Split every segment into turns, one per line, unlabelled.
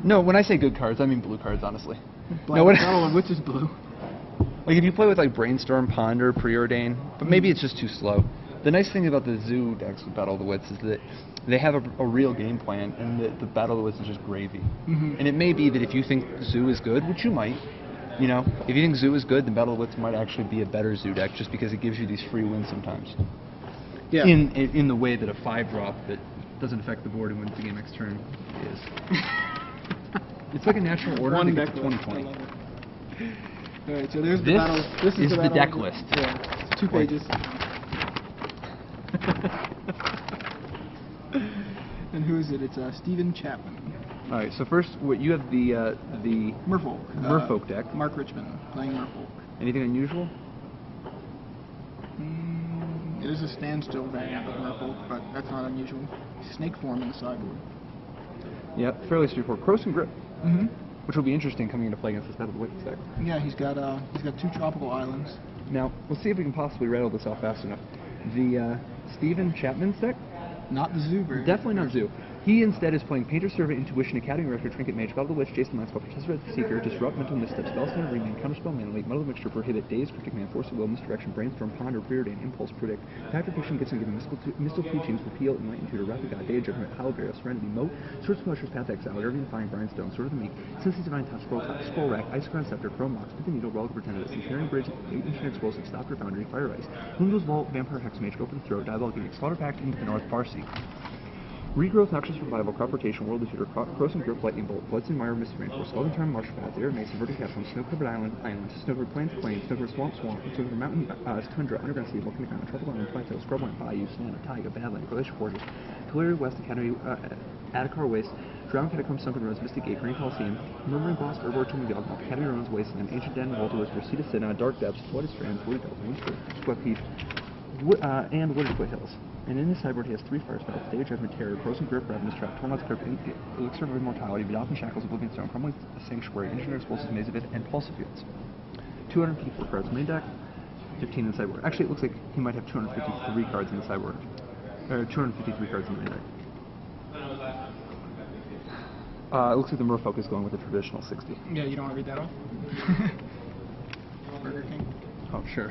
No, when I say good cards, I mean blue cards, honestly.
Battle of Wits is blue.
Like if you play with like Brainstorm, Ponder, Preordain, but maybe it's just too slow. The nice thing about the Zoo decks with Battle of the Wits is that they have a real game plan, and the Battle of the Wits is just gravy. And it may be that if you think Zoo is good, which you might, you know, if you think Zoo is good, then Battle of the Wits might actually be a better Zoo deck, just because it gives you these free wins sometimes.
Yeah.
In the way that a 5-drop that doesn't affect the board and wins the game next turn is. It's like a natural order to get to 2020.
Alright, so there's the
This
battle. This
is
the
the
battle.
deck list.
Yeah, it's 2 pages. And who is it? It's Stephen Chapman.
All right. So first, what you have the
Merfolk.
Merfolk deck.
Marc Richmond playing Merfolk.
Anything unusual?
It is a standstill variant of Merfolk, but that's not unusual. Snake form in the sideboard.
Yeah, fairly straightforward. Cross and Grip. Which will be interesting coming into play against this Battle of the Wits deck.
Yeah, he's got 2 tropical islands.
Now, let's see if we can possibly rattle this off fast enough. The Stephen Chapman deck?
Not the Zoo variant.
Definitely not Zoo. He instead is playing Painter, Servant, Intuition, Academy Rector, Trinket Mage, Battle of the Witch, Jason Landscape, Participate Seeker, Disrupt, Mental Misstep, Spellslinger, Remand, Counterspell, Mana Leak, Muddle Mixture, Prohibit, Daze, Cryptic Man, Force of Will, Misdirection, Brainstorm, Ponder, Preordain, Impulse, Predict, Factor Fiction, Gets and Giving, Mystical Teachings, Repeal, Enlightened Tutor, Rapid God, Day of Judgment, Hologram, Serenity, Moat, Swords of Mushers, Path Exile, Irving Defying, Grindstone, Sword of the Meek, Since Divine Touch, Scroll Rack, Icecrown Scepter, Chrome Mox, Pit the Needle, Relic of Pretended, Carrying Bridge, Ancient Explosive, Stop Your Foundry, Fire Ice, Lundo's Vault, Vampire Hexmage, Open Throat, Diabolic Gimmick, Slaughter Pact, Into the North, Farsi. Regrowth, Noxious Revival, Crop Rotation, World of Tutor, Cross and Grip, Lightning Bolt, Bloodstone Mire, Mist Rainforest, Golden Time, Marshal Path, Air Mason, Verdant Castle, Snow-Covered Island, Snow-Covered Plains, Snow-Covered Swamp, Snow-Covered Mountain, Tundra, Underground Sea, Volcanic Island, Tropical Island, Plateau, Scrubland, Bayou, Savannah, Taiga, Badland, Glacier Fortress, Tulare West Academy, Atacar Waste, Drowned Catacomb, Sunken Rose, Mystic Gate, Green Coliseum, Murmuring Boss, Herbor Tomb of Yawgmoth, Academy Ruins, Wasteland, Ancient Den, Walter Whisper, Seat of Sinna, Dark Depths, Flooded Strands, Woody Delta, Windscript, Sweat Peak, and Wooded Foothills. And in his sideboard, he has 3 fire spells: Day of Judgment, Terror, Cross and Grip, Ravenous Trap, Tormod's Crypt, Elixir of Immortality, Vidalphin Shackles, Oblivion Stone, Crumbling Sanctuary, Engineer Explosives, Maze of It, and Pulse Fields. 254 cards in the main deck, 15 in the sideboard. Actually, it looks like he might have 253 cards in the sideboard. Or 253 cards in the main deck. It looks like the Merfolk is going with a traditional 60.
Yeah, you don't want to read that off? Burger King.
Oh, sure.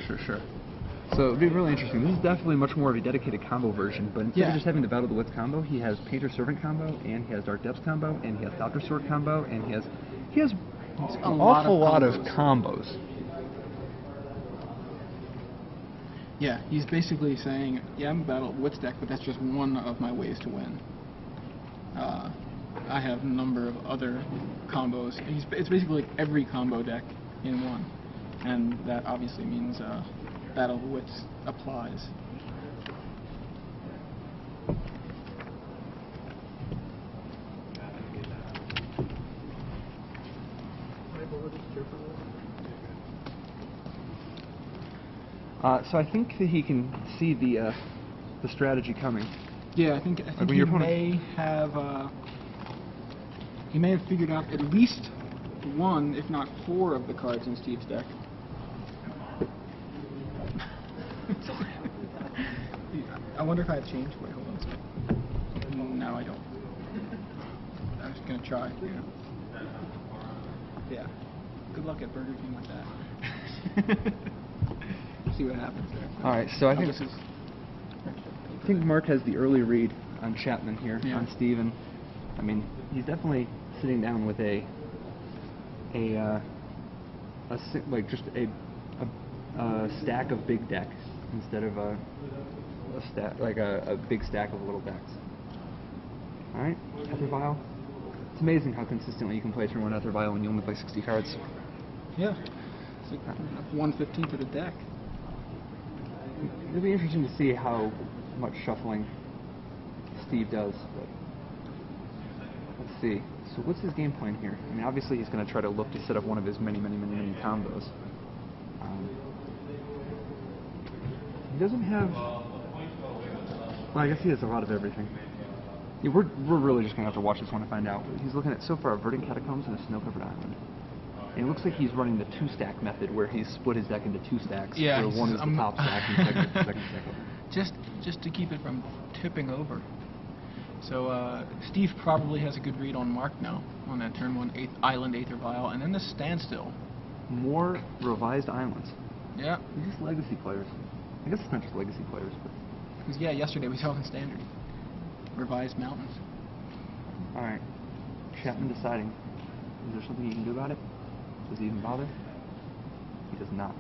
So it'd be really interesting. This is definitely much more of a dedicated combo version, but instead of just having the Battle of the Wits combo, he has Painter Servant combo, and he has Dark Depths combo, and he has Doctor Sword combo, and he has an awful lot of combos.
Yeah, he's basically saying, yeah, I'm a Battle of the Wits deck, but that's just one of my ways to win. I have a number of other combos. It's basically like every combo deck in one, and that obviously means Battle of the Wits applies.
So I think that he can see the strategy coming.
Yeah, I think he may have figured out at least 1, if not 4, of the cards in Steve's deck. I wonder if I have changed. Wait, hold on a second. No, I don't. I was gonna try. Yeah. Good luck at Burger King with that. See what happens there.
All right, so I think Mark has the early read on Chapman here, on Steven. I mean, he's definitely sitting down with a stack of big deck instead of a big stack of little decks. All right, Ether Vial. It's amazing how consistently you can play through one Ether Vial when you only play 60 cards.
Yeah, it's like 1/15 of the deck.
It'll be interesting to see how much shuffling Steve does, but let's see. So what's his game plan here? I mean, obviously he's going to try to look to set up one of his many combos. He doesn't have... Well, I guess he has a lot of everything. Yeah, we're really just going to have to watch this one to find out. He's looking at, so far, Verdant Catacombs and a Snow-Covered Island. And it looks like he's running the 2-stack method, where he's split his deck into 2 stacks.
Yeah,
where one is the top stack and the second stack over.
Just to keep it from tipping over. So Steve probably has a good read on Marc now on that turn 1 island Aether Vial, and then the standstill.
More revised islands.
Yeah.
They're just legacy players. I guess it's not just legacy players, but...
Because, yeah, yesterday we saw in Standard. Revised mountains.
Alright. Chapman deciding. Is there something he can do about it? Does he even bother? He does not.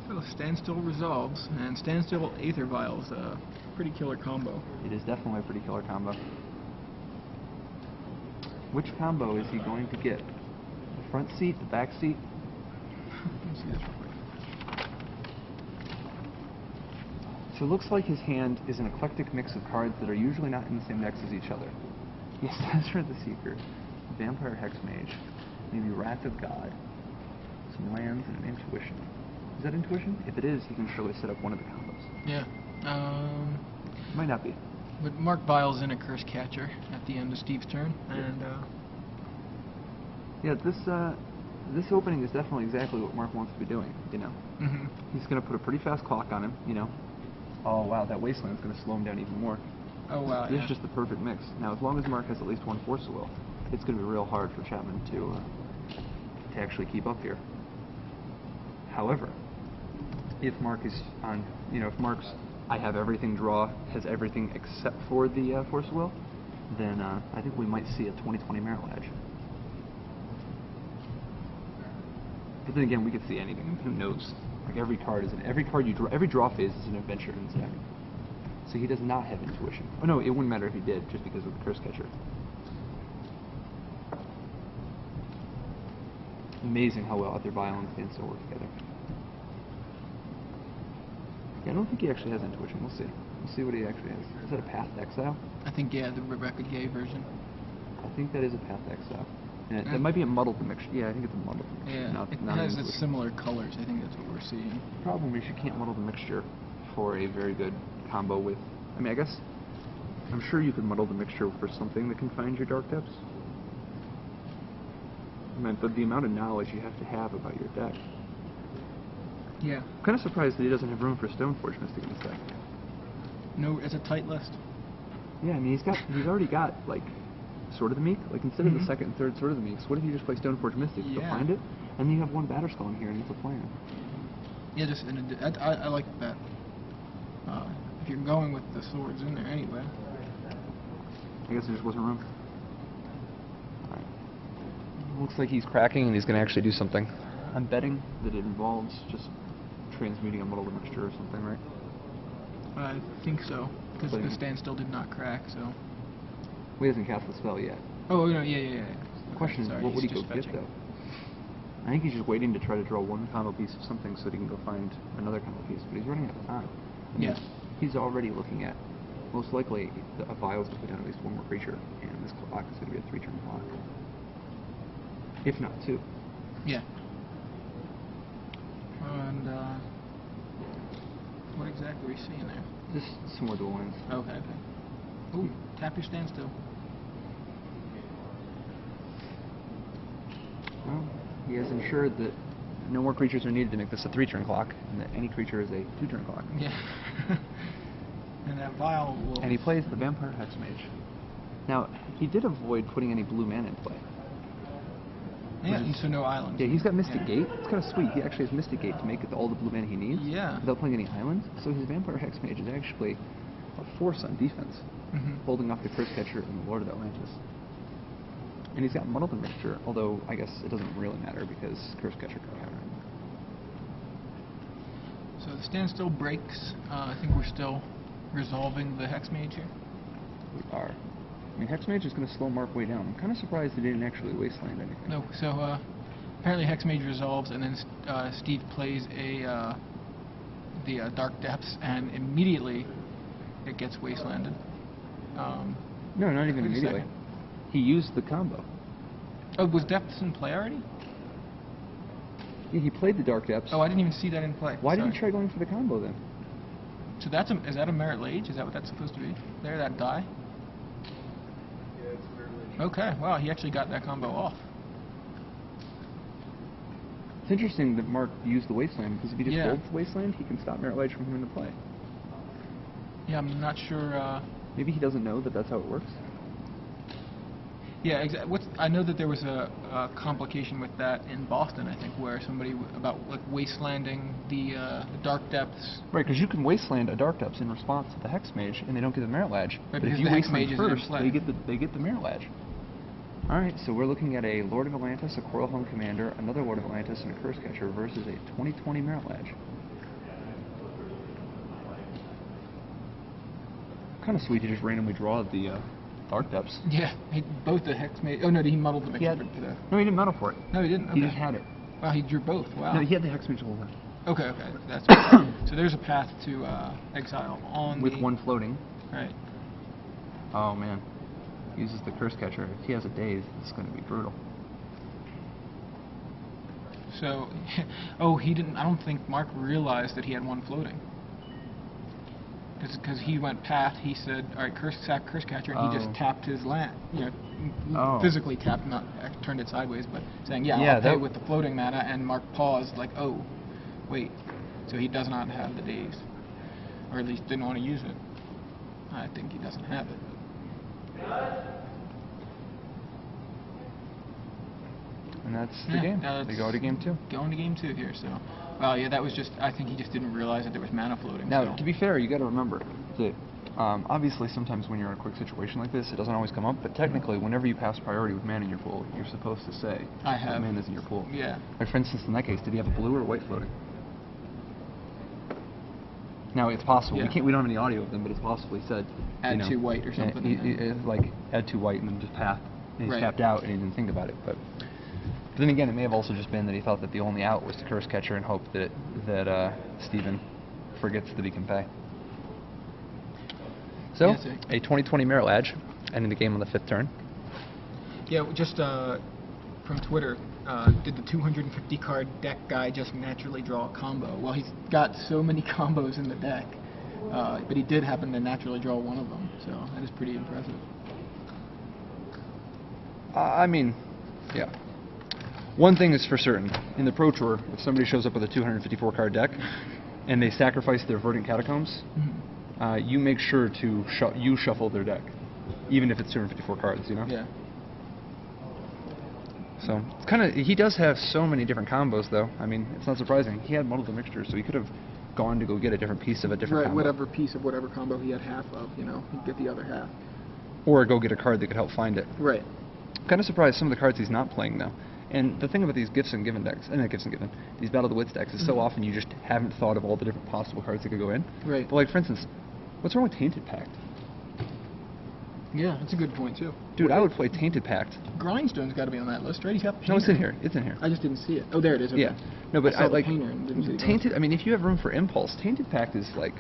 So standstill resolves, and standstill Aether Vial is a pretty killer combo.
It is definitely a pretty killer combo. Which combo is he going to get? The front seat, the back seat?
Let me see this real quick.
So it looks like his hand is an eclectic mix of cards that are usually not in the same decks as each other. He has Censor of the Seeker, Vampire Hexmage, maybe Wrath of God, some lands, and an Intuition. Is that Intuition? If it is, he can surely set up one of the combos.
Yeah.
Might not be.
But Marc Vile's in a Curse Catcher at the end of Steve's turn, and
yeah, this opening is definitely exactly what Marc wants to be doing, you know. He's going to put a pretty fast clock on him, you know. Oh wow, that Wasteland's going to slow him down even more.
oh wow,
This
yeah.
is just the perfect mix. Now, as long as Marc has at least one Force of Will, it's going to be real hard for Chapman to actually keep up here. However, if Marc is on, you know, if Marc's I have everything draw has everything except for the Force of Will, then I think we might see a 20/20 Marital Edge. But then again, we could see anything. Who knows? Like every card you draw, every draw phase is an adventure in this deck. So he does not have Intuition. Oh no, it wouldn't matter if he did, just because of the Curse Catcher. Amazing how well Aether Vial and Standstill work together. Yeah, I don't think he actually has Intuition. We'll see. We'll see what he actually has. Is that a Path to Exile?
I think, yeah, the Rebecca Gay version.
I think that is a Path to Exile. And that might be a muddled mixture. Yeah, I think it's a muddled mixture.
Yeah,
not
it
an
has
Intuition.
similar colors. I think that's what we're seeing.
The problem is you can't muddle the mixture for a very good combo with... I mean, I guess... I'm sure you could muddle the mixture for something that confines your Dark Depths. I mean, but the amount of knowledge you have to have about your deck...
Yeah.
I'm kind of surprised that he doesn't have room for Stoneforge Mystic in his deck.
No, it's a tight list.
Yeah, I mean, he's already got, like, Sword of the Meek. Like, instead of the second and third Sword of the Meeks, what if you just play Stoneforge Mystic to find it, and then you have one Batterskull in here, and it's a plan.
Yeah, just I like that. If you're going with the swords in there anyway.
I guess there just wasn't room. Alright. Looks like he's cracking, and he's going to actually do something. I'm betting that it involves just transmuting a muddled mixture or something, right?
I think so, because the standstill did not crack, so...
Well, he hasn't cast the spell yet.
Oh, no, yeah.
The question is, what would he go get, though? I think he's just waiting to try to draw one combo piece of something so that he can go find another combo piece, but he's running out of time. I mean, he's already looking at, most likely, a Vials to put down at least one more creature, and this clock is going to be a 3-turn clock. If not 2.
Yeah. And, what exactly are we seeing there?
Just some more dual lands.
Okay. Ooh, tap your standstill.
Well, he has ensured that no more creatures are needed to make this a 3-turn clock, and that any creature is a 2-turn clock.
Yeah. And that Vial will...
And he plays the Vampire Hexmage. Now, he did avoid putting any blue mana in play.
Yeah, so no islands.
Yeah, he's got Mystic Gate. It's kind of sweet. He actually has Mystic Gate to make it all the blue mana he needs.
Yeah.
Without playing any islands. So his Vampire Hexmage is actually a force on defense, holding off the Curse Catcher and the Lord of Atlantis. And he's got Muddled Mixture, although I guess it doesn't really matter because Curse Catcher can counter him.
So the standstill breaks. I think we're still resolving the Hexmage here.
We are. I mean, Hexmage is going to slow Marc way down. I'm kind of surprised he didn't actually wasteland anything.
No, so apparently Hexmage resolves, and then Steve plays the Dark Depths, and immediately it gets wastelanded.
No, not even immediately. He used the combo.
Oh, was Depths in play already?
Yeah, he played the Dark Depths.
Oh, I didn't even see that in play.
Why did he try going for the combo then?
So is that a Marital Age? Is that what that's supposed to be? There, that die?
Yeah, it's Marital Age.
Okay, wow, he actually got that combo off.
It's interesting that Marc used the Wasteland, because if he just holds the Wasteland, he can stop Marital Age from coming into play.
Yeah, I'm not sure...
Maybe he doesn't know that that's how it works?
Yeah, I know that there was a complication with that in Boston, I think, where somebody about like wastelanding the dark depths.
Right, because you can wasteland a Dark Depths in response to the Hex Mage, and they don't get the Merit Ledge.
Right,
but if
because
you
the Hex
wasteland
Mage isn't in
first,
play.
they get the Merit Ledge. All right, so we're looking at a Lord of Atlantis, a Coral Helm Commander, another Lord of Atlantis, and a Curse Catcher versus a 2020 Merit Ledge. Kind of sweet to just randomly draw the Dark Depths.
Yeah, both the Hex Mage. Oh no, he muddled the mixture.
No, he didn't muddle for it.
No, he didn't. Okay.
He just had it.
Wow, he drew both. Wow.
No, he had the Hex Mage the whole time.
Okay, that's so there's a path to exile on
with one floating.
Right.
Oh man, he uses the Curse Catcher. If he has a daze, it's going to be brutal.
So, oh, he didn't. I don't think Marc realized that he had one floating. Because he went path, he said, all right, sack Curse Catcher, and he just tapped his land. You know, physically tapped, not turned it sideways, but saying, I'll pay with the floating mana. And Marc paused, like, oh, wait. So he does not have the daze, or at least didn't want to use it. I think he doesn't have it.
And that's the game. They go to game 2.
Going to game 2 here, so. Well, yeah, that was just, I think he just didn't realize that there was mana floating.
Now, to be fair, you got to remember that obviously sometimes when you're in a quick situation like this, it doesn't always come up, but technically, whenever you pass priority with mana in your pool, you're supposed to say
I have
mana's in your pool.
Yeah.
Like, for instance, in that case, did he have a blue or a white floating? Now, it's possible.
Yeah.
We don't have any audio of them, but it's possible he said,
add 2 white or something.
Like, add 2 white and then just path. And he tapped out and he didn't think about it. But then again, it may have also just been that he thought that the only out was the Curse Catcher and hoped that Steven forgets that he can pay. So, a 2020 Merit Ledge, ending the game on the 5th turn.
Yeah, just from Twitter, did the 250 card deck guy just naturally draw a combo? Well, he's got so many combos in the deck, but he did happen to naturally draw one of them, so that is pretty impressive.
I mean, yeah. One thing is for certain, in the Pro Tour, if somebody shows up with a 254 card deck and they sacrifice their Verdant Catacombs, you make sure to shuffle their deck, even if it's 254 cards, you know?
Yeah.
So, it's kind of, he does have so many different combos, though. I mean, it's not surprising. He had Muddle the Mixture, so he could have gone to go get a different piece of a different combo.
Whatever piece of whatever combo he had half of, you know, he'd get the other half.
Or go get a card that could help find it.
Right.
Kind of surprised some of the cards he's not playing, though. And the thing about these Gifts and Given decks, these Battle of the Wits decks, is so often you just haven't thought of all the different possible cards that could go in.
Right.
But like, for instance, what's wrong with Tainted Pact?
Yeah, that's a good point, too.
Dude, I would play Tainted Pact.
Grindstone's got to be on that list, right? He's got
No, it's in here. It's in here.
I just didn't see it. Oh, there it is. Okay.
Yeah. No, but
I saw
like,
the painter and didn't see
Tainted, I mean, if you have room for Impulse, Tainted Pact is like,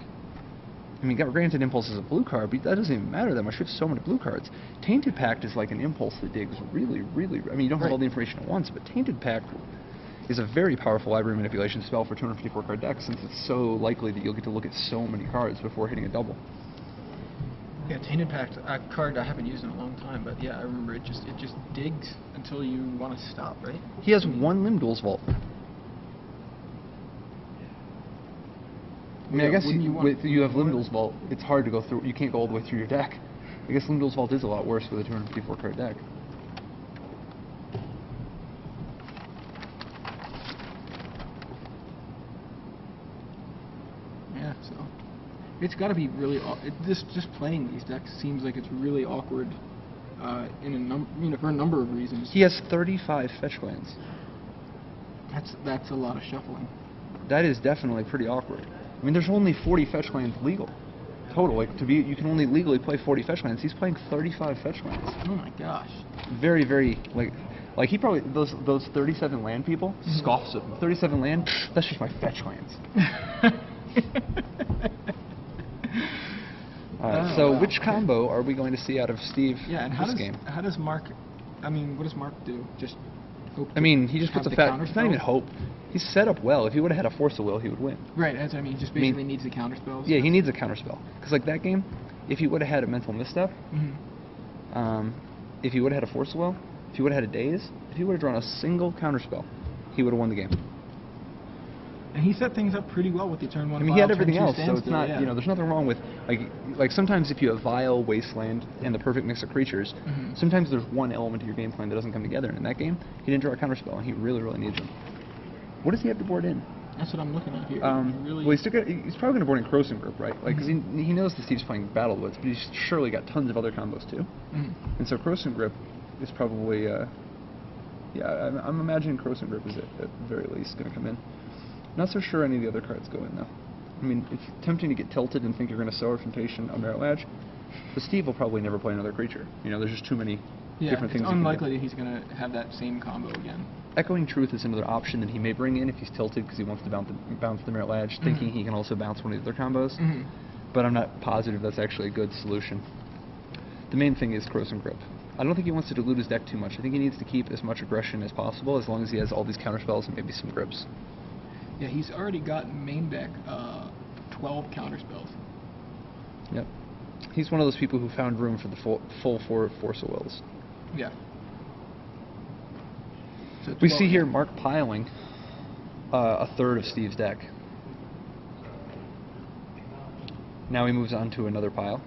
I mean, granted Impulse is a blue card, but that doesn't even matter that much. We have so many blue cards. Tainted Pact is like an Impulse that digs really, really, I mean, you don't have all the information at once, but Tainted Pact is a very powerful library manipulation spell for 254 card decks, since it's so likely that you'll get to look at so many cards before hitting a double.
Yeah, Tainted Pact, a card I haven't used in a long time, but yeah, I remember it just digs until you want to stop, right?
He has 1 Limdol's Vault. I mean, I guess you have Limdol's Vault, it's hard to go through, you can't go all the way through your deck. I guess Limdol's Vault is a lot worse with a 254 card deck.
Yeah, so it's got to be really, just playing these decks seems like it's really awkward for a number of reasons.
He has 35 fetch lands.
That's a lot of shuffling.
That is definitely pretty awkward. I mean, there's only 40 fetch lands legal total. Like, you can only legally play 40 fetch lands. He's playing 35 fetch lands.
Oh my gosh.
Very, very, like he probably, those 37 land people scoffs at him. 37 land, that's just my fetch lands. Alright, so which combo are we going to see out of Steve
and
this game?
How does Marc, I mean, what does Marc do? Just hope
I mean, he just puts a it's not even
spells?
hope. He's set up well. If he would have had a Force of Will, he would win.
Right, that's what I mean. He just basically needs the counter spells.
Yeah, he needs a counter spell. Because like that game, if he would have had a Mental Misstep, if he would have had a Force of Will, if he would have had a Daze, if he would have drawn a single counter spell, he would have won the game.
And he set things up pretty well with the turn 1
I mean,
vial,
he had everything
turn 2
else, so it's
standstill,
not,
yeah.
you know, there's nothing wrong with, like sometimes if you have Vial, Wasteland, and the perfect mix of creatures, sometimes there's one element of your game plan that doesn't come together, and in that game, he didn't draw a counterspell, and he really, really needs them. What does he have to board in?
That's what I'm looking at here.
Well, he's probably going to board in Croson Grip, right? Like, because he knows that Steve's playing Battle Blitz, but he's surely got tons of other combos, too. And so Croson Grip is probably, yeah, I'm imagining Croson Grip is at the very least going to come in. Not so sure any of the other cards go in, though. I mean, it's tempting to get tilted and think you're going to Sower Temptation on Merit Ledge, but Steve will probably never play another creature. You know, there's just too many different things.
It's unlikely that he's going to have that same combo again.
Echoing Truth is another option that he may bring in if he's tilted because he wants to bounce the Merit Ledge, thinking he can also bounce one of the other combos. But I'm not positive that's actually a good solution. The main thing is Croson Grip. I don't think he wants to dilute his deck too much. I think he needs to keep as much aggression as possible as long as he has all these counterspells and maybe some grips.
Yeah, he's already got main deck 12 counterspells.
Yep. He's one of those people who found room for the full Force of Wills.
Yeah. So
we see here Marc piling a third of Steve's deck. Now he moves on to another pile.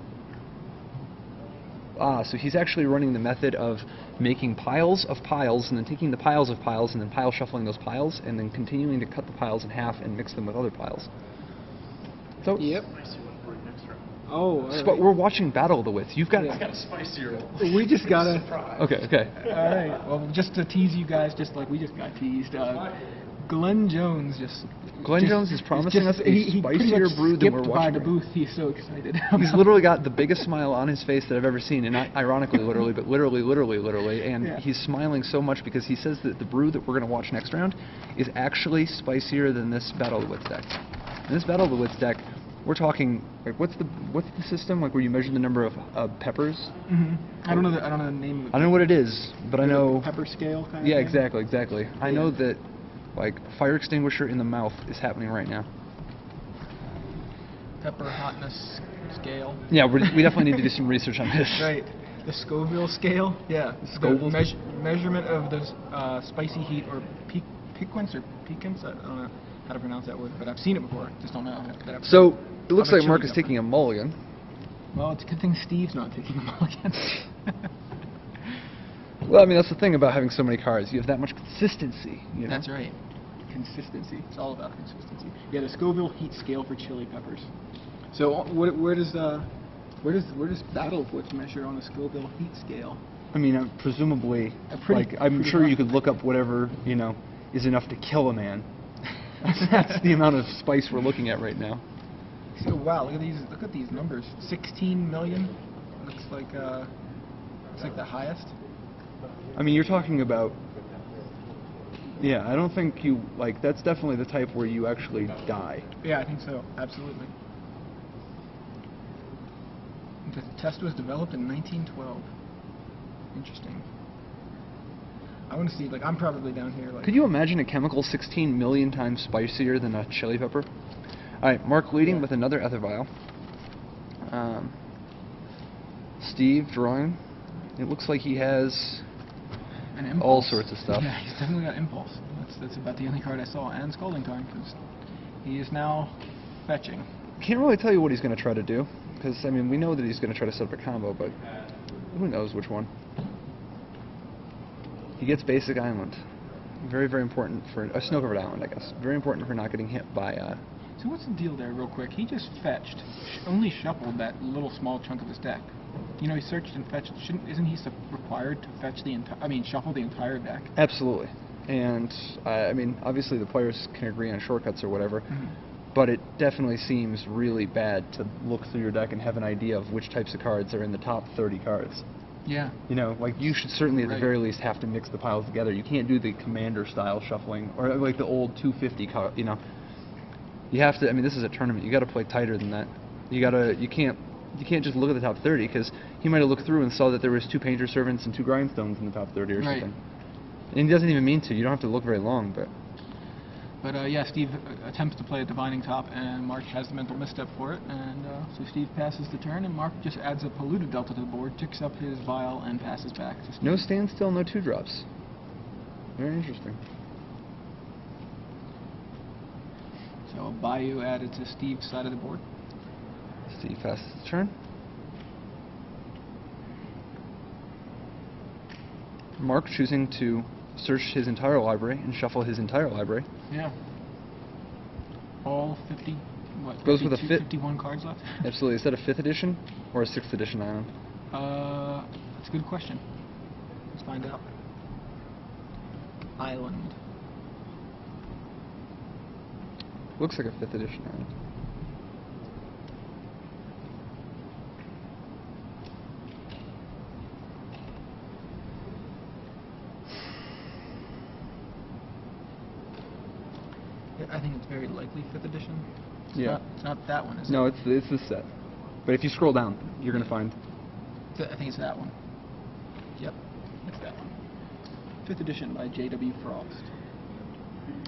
So he's actually running the method of making piles of piles and then taking the piles of piles and then pile shuffling those piles and then continuing to cut the piles in half and mix them with other piles. So
yep.
Oh,
but we're watching Battle of the Wits. You've got
a spicier.
We just got a.
Okay.
All right. Well, just to tease you guys, just like we just got teased, Glenn Jones
Jones is promising us a spicier brew than we're watching.
By the booth. He's so excited.
He's literally got the biggest smile on his face that I've ever seen, and not ironically, literally, but literally. And he's smiling so much because he says that the brew that we're going to watch next round is actually spicier than this Battle of the Wits deck. In this Battle of the Wits deck, we're talking like what's the system like where you measure the number of peppers?
I don't know the name of it.
I don't know what it is, but I know
pepper scale kind of
thing?
Exactly.
I know that like fire extinguisher in the mouth is happening right now.
Pepper hotness scale.
Yeah, we definitely need to do some research on this.
Right. The Scoville scale. Yeah.
Scoville
measurement of the spicy heat or piquance or piquance. I don't know how to pronounce that word, but I've seen it before. Just don't know.
So it looks like Marc is taking a mulligan.
Well, it's a good thing Steve's not taking a mulligan.
Well, I mean, that's the thing about having so many cards. You have that much consistency. You know?
That's right. Consistency. It's all about consistency. Yeah, the Scoville heat scale for chili peppers. So where does Battle of Wits measure on the Scoville heat scale?
I mean, presumably, I'm sure you could look up whatever is enough to kill a man. That's the amount of spice we're looking at right now.
So wow, look at these numbers. 16 million. Looks like the highest.
I mean, you're talking about. Yeah, I don't think that's definitely the type where you actually die.
Yeah, I think so. Absolutely. The test was developed in 1912. Interesting. I want to see, I'm probably down here,
Could you imagine a chemical 16 million times spicier than a chili pepper? Alright, Marc leading with another Ether Vial. Steve drawing. It looks like he has all sorts of stuff.
Yeah, he's definitely got Impulse. That's about the only card I saw. And Scalding Tarn, because he is now fetching.
Can't really tell you what he's going to try to do, because, I mean, we know that he's going to try to set up a combo, but who knows which one. He gets Basic Island. Very, very important for a snow-covered island, I guess. Very important for not getting hit by.
So what's the deal there, real quick? He just fetched, only shuffled that little small chunk of his deck. You know, he searched and fetched. Isn't he required to fetch shuffle the entire deck?
Absolutely. And I mean, obviously the players can agree on shortcuts or whatever, but it definitely seems really bad to look through your deck and have an idea of which types of cards are in the top 30 cards.
Yeah.
You know, you should certainly at the very least have to mix the piles together. You can't do the commander style shuffling or like the old 250 card, You have to, I mean, this is a tournament. You got to play tighter than that. You can't just look at the top 30 because he might have looked through and saw that there was 2 Painter Servants and 2 Grindstones in the top 30 or something. And he doesn't even mean to. You don't have to look very long, but.
But yeah, Steve attempts to play a Divining Top, and Marc has the mental misstep for it, and so Steve passes the turn, and Marc just adds a Polluted Delta to the board, ticks up his Vial, and passes back to Steve.
No standstill, no 2-drops. Very interesting.
So Bayou added to Steve's side of the board.
Steve has his turn. Mark choosing to search his entire library and shuffle his entire library.
Yeah. All 50, what,
goes with a
51 cards left?
Absolutely. Is that a 5th edition or a 6th edition island?
That's a good question. Let's find out. Island.
Looks like a 5th edition island.
I think it's very likely 5th edition.
Yeah.
It's not that one, is it?
No, it's this set. But if you scroll down, you're going to find...
I think it's that one. Yep, it's that one. 5th edition by J.W. Frost.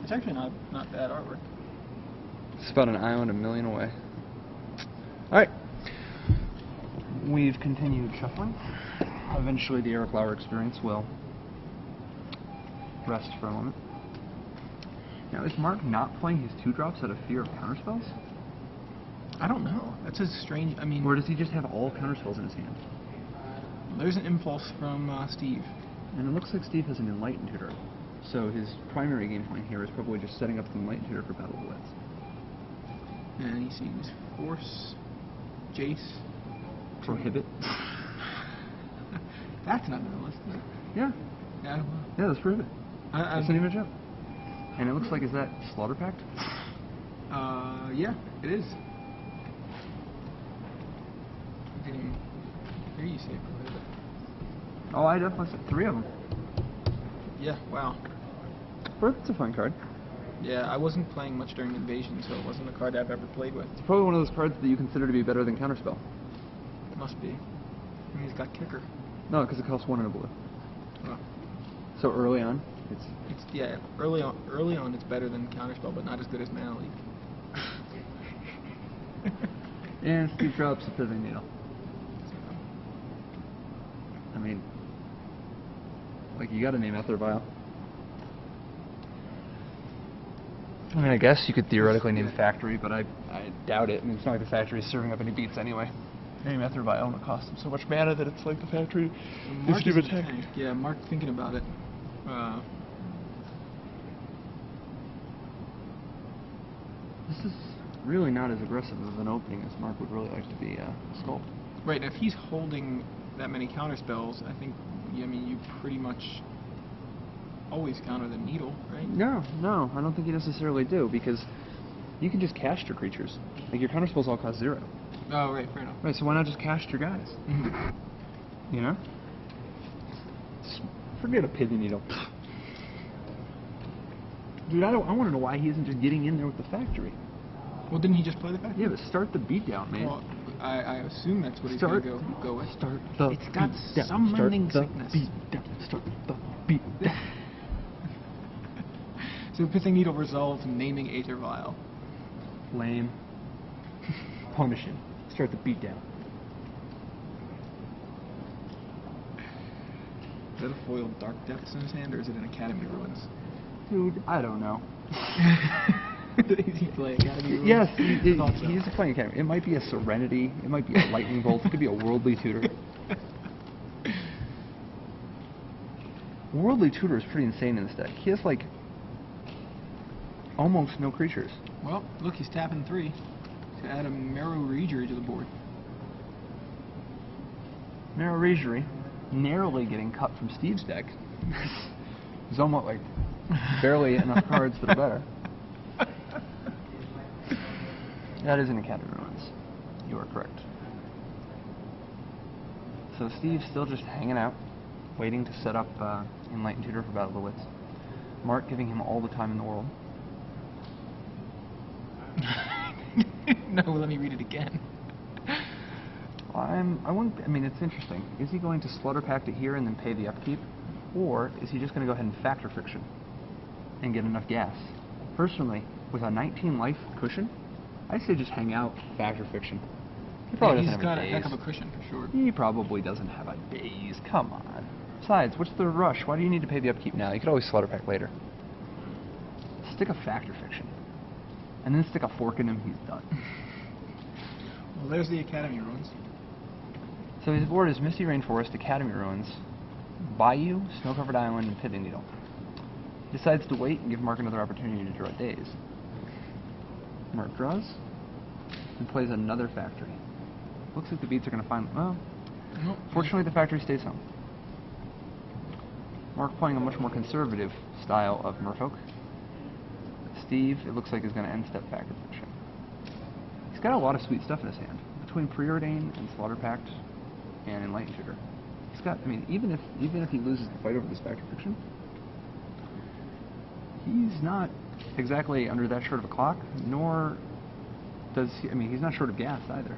It's actually not bad artwork.
It's about an island a million away. Alright. We've continued shuffling. Eventually the Eric Lauer experience will rest for a moment. Now, is Mark not playing his 2-drops out of fear of counterspells?
I don't know. That's a strange... I mean...
Or does he just have all counterspells in his hand?
There's an impulse from Steve.
And it looks like Steve has an Enlightened Tutor. So his primary game plan here is probably just setting up the Enlightened Tutor for Battle of the Wits.
And he sees Force, Jace,
Prohibit.
That's not on the list, is it?
Yeah.
Yeah,
Yeah, that's Prohibit. That's not even a joke. And it looks like, is that Slaughter Pact?
Yeah, it is. I didn't even hear you say Prohibit.
Oh, I definitely said 3 of them.
Yeah, wow.
Prohibit's a fun card.
Yeah, I wasn't playing much during Invasion, so it wasn't a card I've ever played with.
It's probably one of those cards that you consider to be better than Counterspell.
It must be. I mean, he's got Kicker.
No, because it costs 1 and a blue.
Oh.
So early on,
yeah, early on it's better than Counterspell, but not as good as Mana League.
And Steve drops a Pithing Needle. I mean, like, you gotta name Ether Vial. I mean, I guess you could theoretically name Factory, but I doubt it. I mean, it's not like the Factory is serving up any beats anyway. Name Ether Vial, and it costs him so much mana that it's like the Factory is give attack.
Yeah, Mark thinking about it.
This is really not as aggressive of an opening as Mark would really like to be Skull.
Right, if he's holding that many counterspells, I think, I mean, you pretty much always counter the Needle, right?
No, I don't think you necessarily do, because you can just cast your creatures. Like, your counterspells all cost 0.
Oh, right, fair enough.
Right, so why not just cast your guys? You know? Just forget a Pithing Needle. Dude, I want to know why he isn't just getting in there with the Factory.
Well, didn't he just play the Factory?
Yeah, but start the beatdown, man.
Well, I assume that's what he's going to go with.
Start the
It's got summoning sickness.
Start the beatdown.
So Pithing Needle resolves naming Aether Vial.
Lame. Punish him. Start the beatdown.
Is that a foiled Dark Depths in his hand, or is it an Academy Ruins?
Dude, I don't know.
Is he playing Academy Ruins?
Yes, he's playing Academy. It might be a Serenity. It might be a Lightning Bolt. It could be a Worldly Tutor. Worldly Tutor is pretty insane in this deck. He has, like, almost no creatures.
Well, look, he's tapping 3 to add a Marrow Regery to the board.
Marrow Regery, narrowly getting cut from Steve's deck. There's almost, like, barely enough cards that are better. That is an Academy Ruins. You are correct. So Steve's still just hanging out, waiting to set up Enlightened Tutor for Battle of the Wits. Mark giving him all the time in the world.
No, let me read it again.
I mean, it's interesting. Is he going to Slaughter Pact it here and then pay the upkeep? Or is he just going to go ahead and Factor Friction and get enough gas? Personally, with a 19 life cushion, I say just hang out, Factor Friction. He probably doesn't have
got
a
a
daze.
heck of a cushion, for sure.
He probably doesn't have a daze. Come on. Besides, what's the rush? Why do you need to pay the upkeep now? You could always Slaughter Pact later. Stick a Factor Friction. and then stick a fork in him, he's done.
Well, there's the Academy Ruins.
So his board is Misty Rainforest, Academy Ruins, Bayou, Snow-Covered Island, and Pithing Needle. He decides to wait and give Marc another opportunity to draw Daze. Marc draws, and plays another Factory. Looks like the beats are going to find... Well, nope. Fortunately the Factory stays home. Marc playing a much more conservative style of Merfolk. Steve, it looks like, is going to end step Factor Fiction. He's got a lot of sweet stuff in his hand. Between Preordain and Slaughter Pact and Enlightened Tutor. He's got, I mean, even if he loses the fight over this Factor Fiction, he's not exactly under that short of a clock, nor does he, I mean, he's not short of gas either.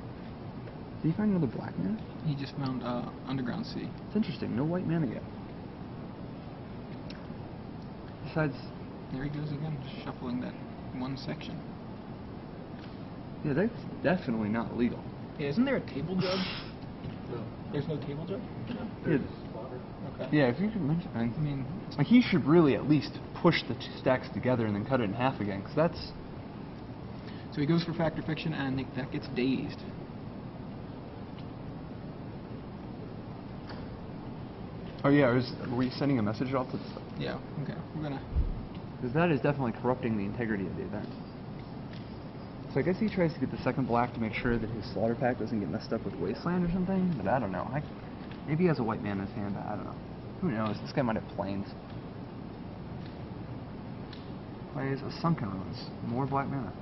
Did he find another black mana?
He just found Underground Sea.
It's interesting, no white mana yet. Besides...
There he goes again, shuffling that one section.
Yeah, that's definitely not legal.
Yeah, isn't there a table judge?
No.
There's no table judge?
Yeah.
Okay.
Yeah, if you could mention... I mean, like, he should really at least push the two stacks together and then cut it in half again, because that's...
So he goes for Factor Fiction, and that gets dazed.
Oh yeah, were you sending a message off to the...
Yeah, okay, we're gonna...
Because that is definitely corrupting the integrity of the event. So I guess he tries to get the second black to make sure that his Slaughter Pact doesn't get messed up with Wasteland or something, but I don't know. Maybe he has a white man in his hand, I don't know. Who knows, this guy might have planes. Plays a Sunken Ruins, more black mana.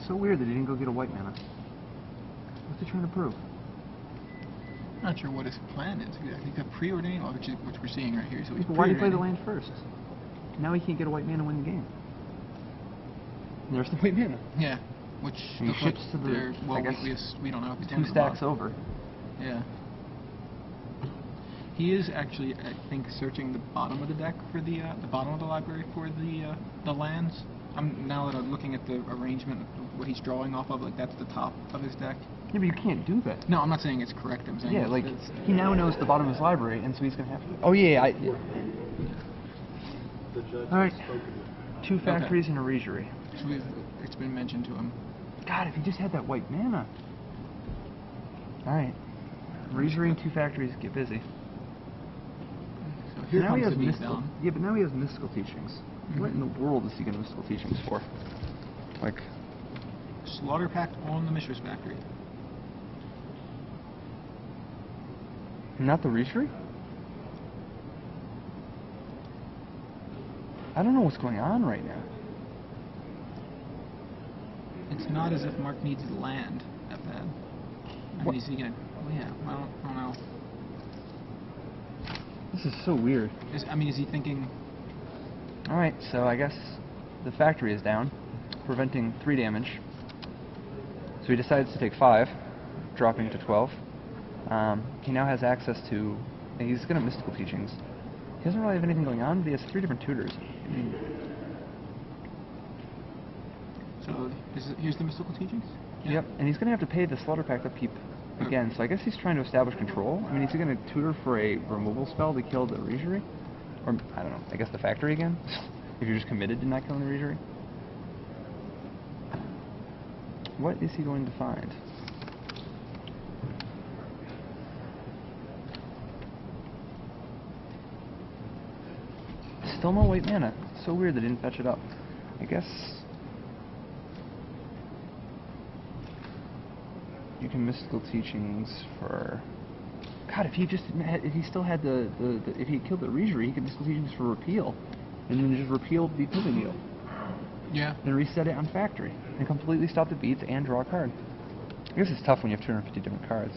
So weird that he didn't go get a white mana. What's he trying to prove?
Not sure what his plan is exactly. He's got Preordain, which we're seeing right here. So he's
why did he play the land first? Now he can't get a white mana to win the game. And there's the white mana.
Yeah, which
he ships to the.
Well,
I guess
we don't know if he's
two stacks over.
Yeah. He is actually, I think, searching the bottom of the deck for the bottom of the library for the lands. Now that I'm looking at the arrangement of what he's drawing off of, like that's the top of his deck.
Yeah, but you can't do that.
No, I'm not saying it's correct. I'm saying
yeah, like he now knows the bottom of his library, and so he's gonna have to. Oh yeah, all right, two factories and a Regery.
So it's been mentioned to him.
God, if he just had that white mana. All right, Regery and two factories, get busy.
So here
now
comes
he has
the beat
mystical.
down.
Yeah, but now he has mystical teachings. What in the world is he getting mystical teachings for? Like
Slaughter Pact on the Mistress Factory.
Not the Regery? I don't know what's going on right now.
It's not as if Marc needs land that bad. I mean, is he gonna... Well, yeah, I don't know.
This is so weird.
Is he thinking...
Alright, so I guess the factory is down, preventing 3 damage. So he decides to take 5, dropping to 12. He now has access to... He's going to have mystical teachings. He doesn't really have anything going on, but he has 3 different tutors.
So here's the mystical teachings?
Yeah. Yep, and he's going to have to pay the Slaughter Pact upkeep again, so I guess he's trying to establish control. I mean, is he going to tutor for a removal spell to kill the Regery? Or, I don't know, I guess the factory again? If you're just committed to not killing the Regery? What is he going to find? Still no white mana. So weird they didn't fetch it up. I guess... You can mystical teachings for... God, if he still had if he killed the Regery, he could mystical teachings for repeal, and then just repeal the Pithing Needle.
Yeah.
And reset it on factory, and completely stop the beats and draw a card. I guess it's tough when you have 250 different cards.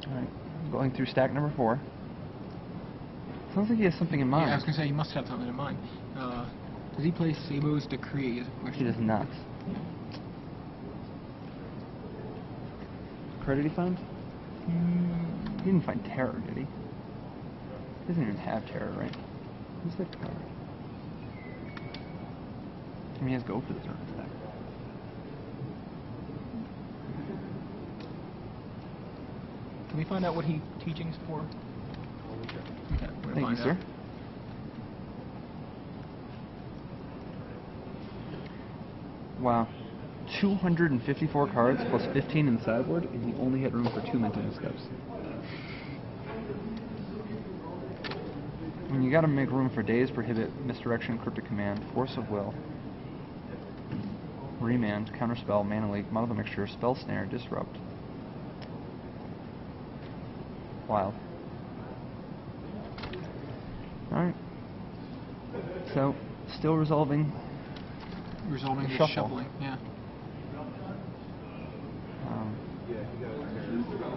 All right, going through stack number 4. Sounds like he has something in mind.
Yeah, I was gonna say he must have something in mind. Does he play Sabo's Decree? Is a question.
He does not. Card did he find? He didn't find Terror, did he? He doesn't even have Terror, right? Who's that card? I mean, he has Go for the turn attack.
Can we find out what he teachings for? Okay,
Thank you, sir. Wow. 254 cards plus 15 in the sideboard, and he only had room for 2 mental missteps. When you gotta make room for Daze, Prohibit, Misdirection, Cryptic Command, Force of Will, Remand, Counterspell, Mana Leak, Model the Mixture, Spell Snare, Disrupt. Wild. Alright. So, still resolving
the shuffling, yeah.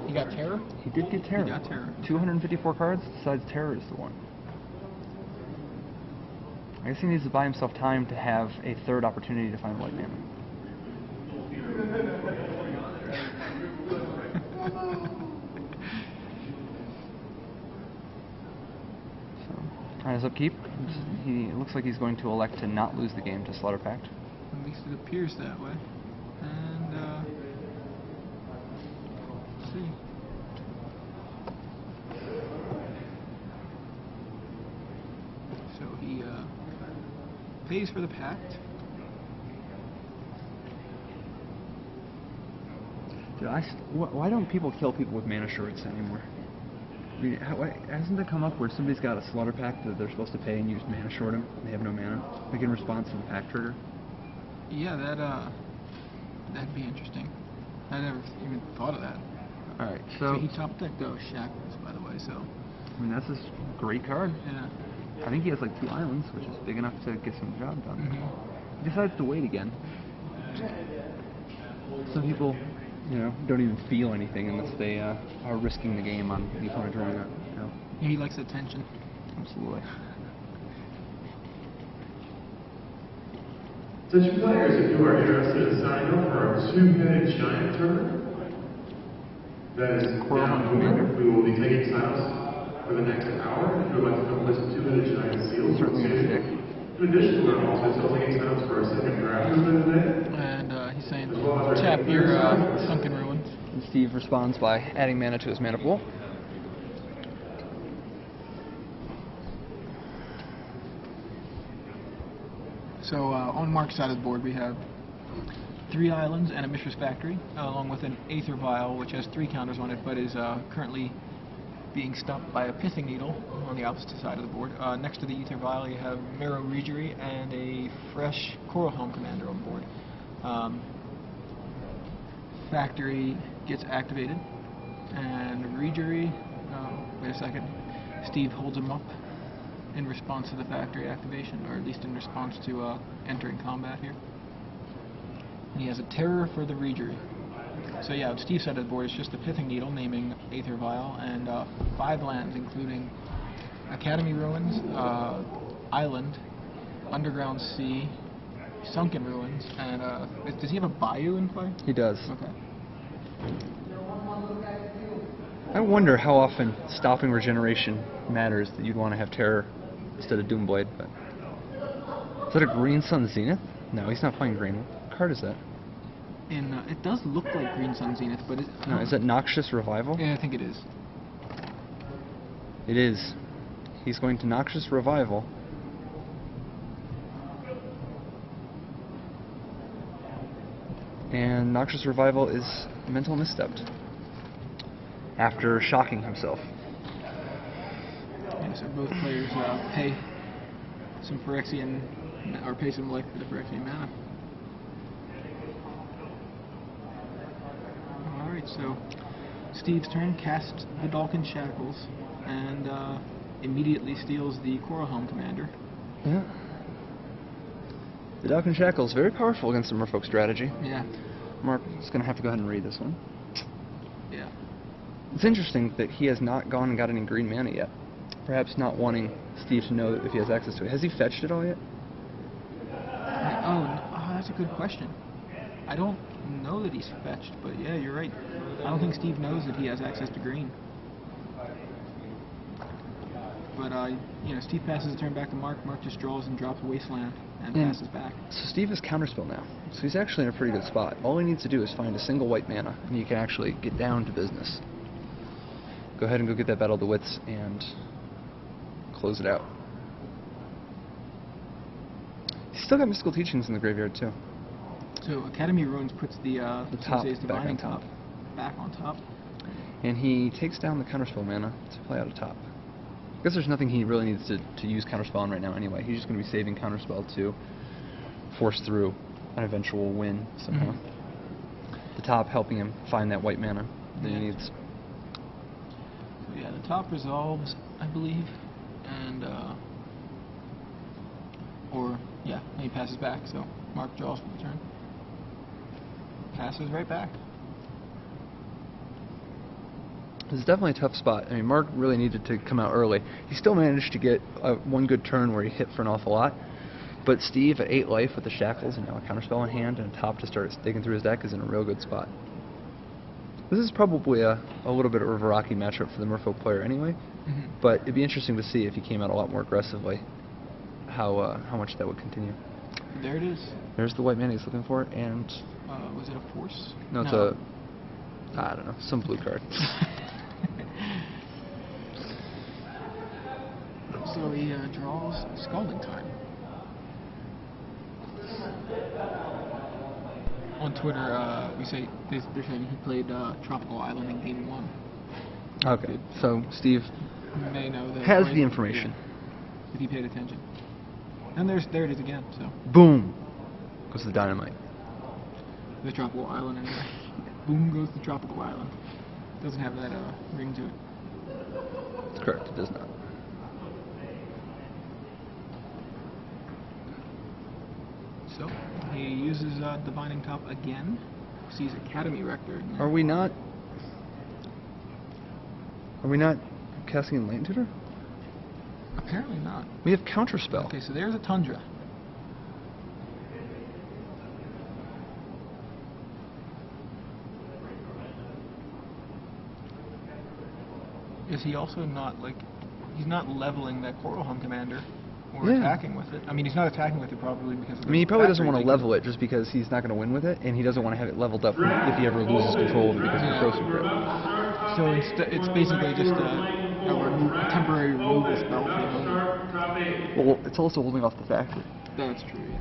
He got Terror?
He did get Terror.
He got Terror.
254 cards, decides Terror is the one. I guess he needs to buy himself time to have a third opportunity to find white mana. So, on his upkeep, it looks like he's going to elect to not lose the game to Slaughter Pact.
At least it appears that way. And, let's see. So he, pays for the pact.
Dude, why don't people kill people with mana shorts anymore? I mean, hasn't that come up where somebody's got a Slaughter Pact that they're supposed to pay and you just mana short them and they have no mana? Like in response to the pact trigger?
Yeah, that'd be interesting. I never even thought of that.
Alright, so
he top decked those Shackles, by the way, so.
I mean, that's a great card.
Yeah.
I think he has like 2 islands, which is big enough to get some job done. He decides to wait again. Some people, you know, don't even feel anything unless they are risking the game on the opponent drawing out. You know.
Yeah, he likes attention.
Absolutely.
Such players, if you are interested in signing up for our 2-headed giant tournament, that is now open. We will be taking sign-ups for the next hour. If you would like to come listen to 2-headed giant seals,
certainly going to stick.
In addition, we're also still taking sign-ups for our second draft tournament today.
And he's saying, tap your Sunken Ruins.
And Steve responds by adding mana to his mana pool.
So on Mark's side of the board we have 3 islands and a Mishra's Factory, along with an Aether Vial, which has 3 counters on it, but is currently being stopped by a Pithing Needle on the opposite side of the board. Next to the Aether Vial you have Marrow Regery and a fresh Coral Helm Commander on board. Factory gets activated, and Regery, wait a second, Steve holds him up in response to the Factory activation, or at least in response to entering combat here. And he has a Terror for the Regery. So yeah, Steve's side of the board is just the Pithing Needle, naming Aether Vial, and 5 lands, including Academy Ruins, Island, Underground Sea, Sunken Ruins, and does he have a Bayou in play?
He does.
Okay.
I wonder how often stopping regeneration matters that you'd want to have Terror instead of Doomblade, but... Is that a Green Sun Zenith? No, he's not playing green. What card is that?
It does look like Green Sun Zenith, but it...
No, is that Noxious Revival?
Yeah, I think it is.
It is. He's going to Noxious Revival. And Noxious Revival is mental misstepped. After shocking himself.
Yeah, so both players pay some Phyrexian, or pay some life for the Phyrexian mana. Alright, so Steve's turn, casts the Dalkin Shackles, and immediately steals the Coral Helm Commander.
Yeah. The Dalkin Shackles, very powerful against the Merfolk strategy.
Yeah.
Mark is going to have to go ahead and read this one.
Yeah.
It's interesting that he has not gone and got any green mana yet. Perhaps not wanting Steve to know if he has access to it. Has he fetched it all yet?
Oh, that's a good question. I don't know that he's fetched, but yeah, you're right. I don't think Steve knows that he has access to green. But, you know, Steve passes the turn back to Mark. Mark just draws and drops Wasteland and passes back.
So Steve has Counterspell now. So he's actually in a pretty good spot. All he needs to do is find a single white mana, and he can actually get down to business. Go ahead and go get that Battle of the Wits and close it out. He's still got Mystical Teachings in the graveyard, too.
So Academy Ruins puts the
top
Tuesday's
back
Divining
on top.
Back on top.
And he takes down the counterspell mana to play out of top. I guess there's nothing he really needs to use counterspell on right now anyway. He's just going to be saving counterspell to force through an eventual win somehow. The top helping him find that white mana that he needs.
So yeah, the top resolves, I believe, and he passes back. So Marc draws for the turn. Passes right back.
This is definitely a tough spot. I mean, Marc really needed to come out early. He still managed to get one good turn where he hit for an awful lot. But Steve, at 8 life with the Shackles and now a counterspell in hand and a top to start digging through his deck, is in a real good spot. This is probably a little bit of a rocky matchup for the Merfolk player anyway. But it'd be interesting to see if he came out a lot more aggressively, how much that would continue.
There it is.
There's the white mana he's looking for, and...
was it a force?
No, it's a... I don't know, some blue card.
So he draws Scalding Time. On Twitter, they're saying he played Tropical Island in Game 1.
Okay, so Steve
may know that
has the information.
If he paid attention. And there it is again. So
boom goes the dynamite.
The Tropical Island anyway. Boom goes the Tropical Island. Doesn't have that ring to it.
That's correct, it does not.
So he uses Divining Top again. Sees Academy Rector.
Are we not casting in Latent Tutor?
Apparently not.
We have Counterspell.
Okay, so there's a Tundra. Is he also not, he's not leveling that Coral Hum Commander or attacking with it? I mean, he's not attacking with it probably because of
he probably doesn't want to level it just because he's not going to win with it, and he doesn't want to have it leveled up if he ever loses control of it because of the Corrosive Grip.
So it's basically just a temporary removal spell for the moment.
Well, it's also holding off the factory.
That's true, yeah.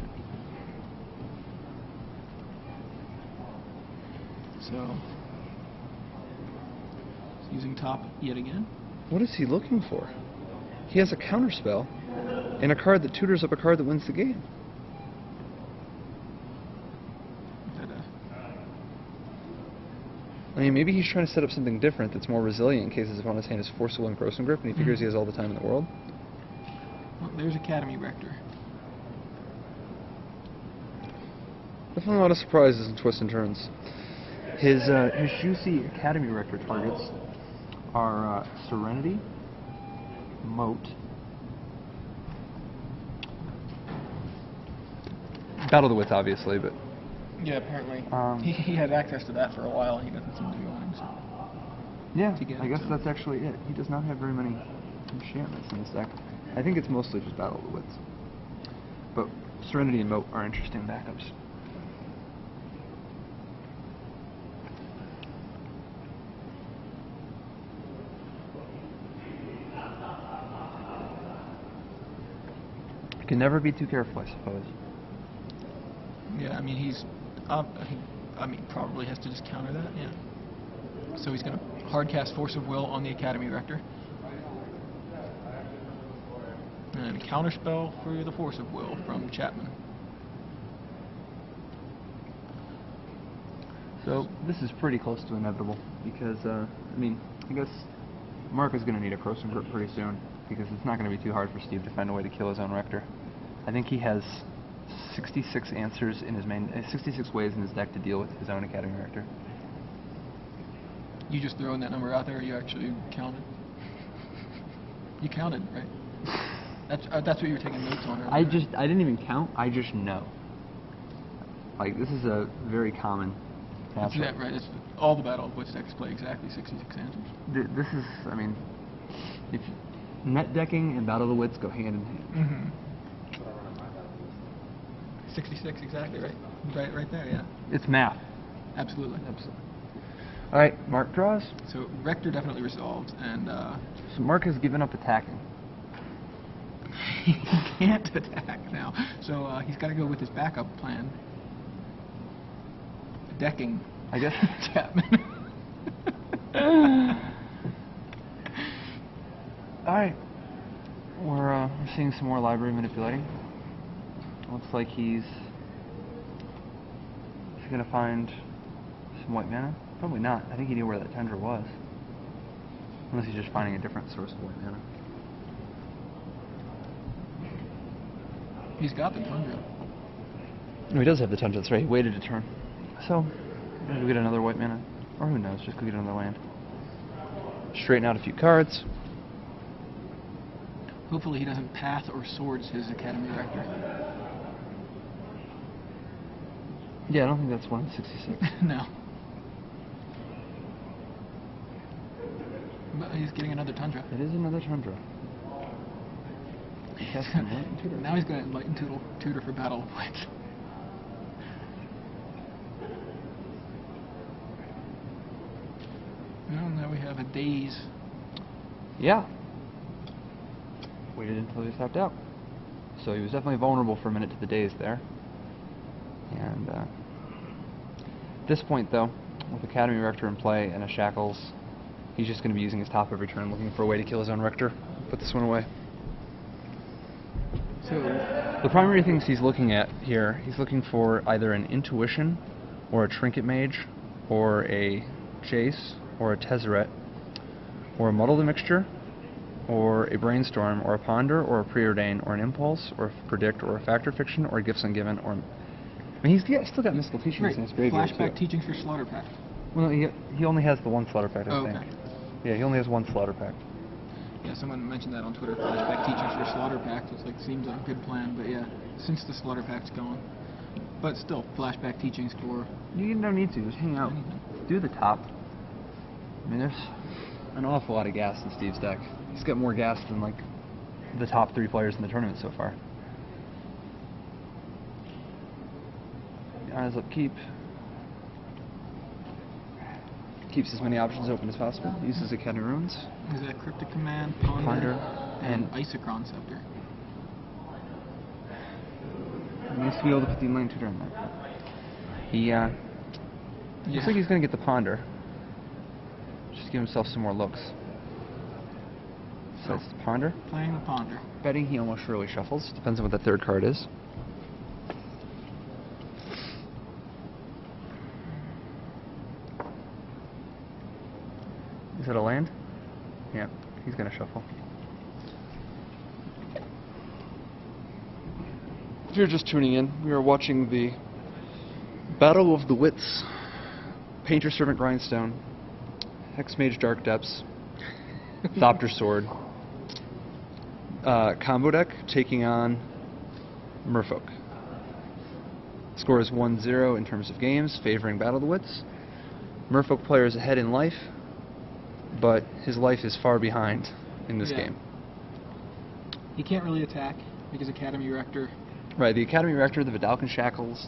So, using top yet again.
What is he looking for? He has a counterspell and a card that tutors up a card that wins the game. I mean, maybe he's trying to set up something different that's more resilient in case his opponent's hand is Forceful and Corrosive Grip, and he figures he has all the time in the world.
Well, there's Academy Rector.
Definitely a lot of surprises and twists and turns. His juicy Academy Rector targets are Serenity, Moat, Battle of the Wits, obviously, but...
Yeah, apparently. He had access to that for a while, and he doesn't seem to be wanting to.
Yeah, I guess that's actually it. He does not have very many enchantments in his deck. I think it's mostly just Battle of the Wits. But Serenity and Moat are interesting backups. Can never be too careful, I suppose.
Yeah, I mean, he's... probably has to just counter that, yeah. So he's going to hard cast Force of Will on the Academy Rector. And a counterspell for the Force of Will from Chapman.
So this is pretty close to inevitable because, I guess Marc is going to need a Corrosive Grip pretty soon because it's not going to be too hard for Steve to find a way to kill his own Rector. I think he has 66 answers in his 66 ways in his deck to deal with his own Academy Rector.
You just throwing that number out there, or you actually counted? You counted, right? That's what you were taking notes on earlier.
I didn't even count. I just know. Like, this is a very common matchup.
Yeah, right. It's all the Battle of Wits decks play exactly 66 answers.
This is, if net decking and Battle of the Wits go hand in hand.
66, exactly, right? Right there, yeah.
It's math.
Absolutely.
All right, Marc draws.
So Rector definitely resolved, and
so Marc has given up attacking.
He can't attack now, so he's got to go with his backup plan. decking.
I guess.
Chapman.
Alright. We're seeing some more library manipulating. Looks like he's gonna find some white mana. Probably not. I think he knew where that Tundra was. Unless he's just finding a different source of white mana.
He's got the Tundra.
No, he does have the Tundra, that's right. He waited a turn. So, maybe we get another white mana. Or who knows, just go get another land. Straighten out a few cards.
Hopefully he doesn't path or swords his Academy Director.
Yeah, I don't think that's 166.
No. But he's getting another Tundra.
It is another Tundra.
Now he's going to Enlighten Tutor for Battle of Wits. Well, now we have a Daze.
Yeah. Waited until he was tapped out. So he was definitely vulnerable for a minute to the Daze there. And at this point, though, with Academy Rector in play and a Shackles, he's just going to be using his top every turn, looking for a way to kill his own Rector. Put this one away. So the primary things he's looking at here, he's looking for either an Intuition, or a Trinket Mage, or a Jace, or a Tezzeret, or a Muddle the Mixture, or a Brainstorm, or a Ponder, or a Preordain, or an Impulse, or a Predict, or a Factor Fiction, or a Gifts Ungiven, or... I mean, he's still got Mystical Teachings in his graveyard,
Flashback Teachings for Slaughter Pact.
Well, he only has the one Slaughter Pact, I think.
Okay.
Yeah, he only has one Slaughter Pact.
Yeah, someone mentioned that on Twitter. Flashback Teachings for Slaughter Pact. It's like, seems like a good plan, but yeah, since the Slaughter Pact's gone. But still, Flashback Teachings for...
You don't need to, just hang out.
Anything.
Do the top. I mean, there's an awful lot of gas in Steve's deck. He's got more gas than, like, the top 3 players in the tournament so far. Eyes up, keep. Keeps as many options open as possible. Uses Academy Ruins.
Is that Cryptic Command, Ponder, and Isochron Scepter.
He needs to be able to put the Enlightened Tutor in there. He, looks like he's going to get the Ponder. Just give himself some more looks. So it's the Ponder.
Playing the Ponder.
Betting he almost surely shuffles. Depends on what the third card is. Is it a land? Yeah, he's going to shuffle. If you're just tuning in, we are watching the Battle of the Wits, Painter Servant Grindstone, Hexmage Dark Depths, Thopter Sword, combo deck taking on Merfolk. Score is 1-0 in terms of games, favoring Battle of the Wits. Merfolk player is ahead in life, but his life is far behind in this game.
He can't really attack because Academy Rector.
Right, the Academy Rector, the Vidalcan Shackles,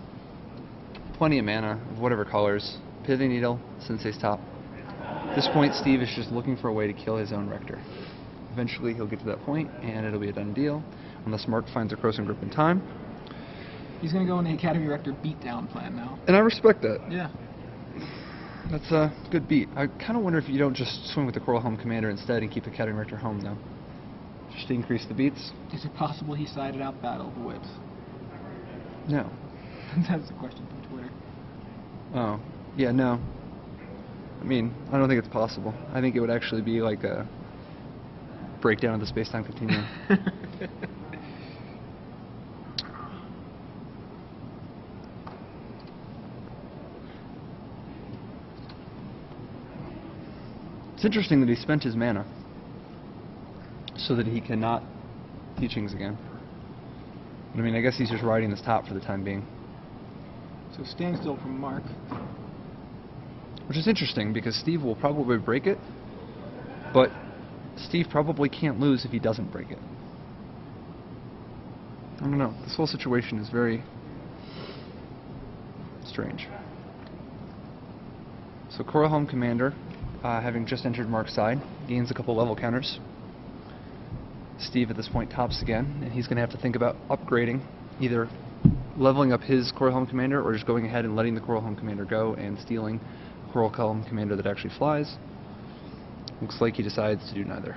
plenty of mana of whatever colors, Pithing Needle, Sensei's Top. At this point, Steve is just looking for a way to kill his own Rector. Eventually, he'll get to that point, and it'll be a done deal, unless Marc finds a Crossing Grip in time.
He's going to go in the Academy Rector beatdown plan now.
And I respect that.
Yeah.
That's a good beat. I kind of wonder if you don't just swing with the Coral Home Commander instead and keep the Academy Rector home, though. Just to increase the beats.
Is it possible he sided out Battle of the Wits?
No.
That's the question from Twitter.
Oh. Yeah, no. I mean, I don't think it's possible. I think it would actually be like a breakdown of the space-time continuum. It's interesting that he spent his mana so that he cannot Teachings again. But, I mean, I guess he's just riding this top for the time being.
So standstill from Marc.
Which is interesting because Steve will probably break it, but Steve probably can't lose if he doesn't break it. I don't know. This whole situation is very strange. So Coral Home Commander, having just entered Marc's side, gains a couple level counters. Steve at this point tops again, and he's going to have to think about upgrading either leveling up his Coral Helm Commander, or just going ahead and letting the Coral Helm Commander go and stealing Coral Helm Commander that actually flies. Looks like he decides to do neither.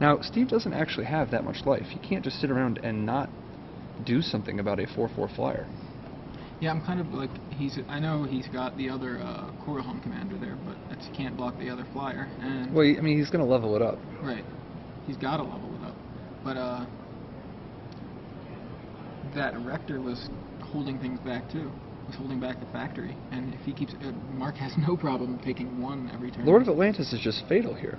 Now, Steve doesn't actually have that much life. You can't just sit around and not do something about a 4/4 flyer.
Yeah, I'm kind of like, I know he's got the other Coral Helm Commander there, but he can't block the other flyer. And
well, I mean, he's going to level it up.
Right. He's got to level it up. But that Erector was holding things back too. He's holding back the factory, and if he keeps, Marc has no problem taking one every turn.
Lord of Atlantis is just fatal here.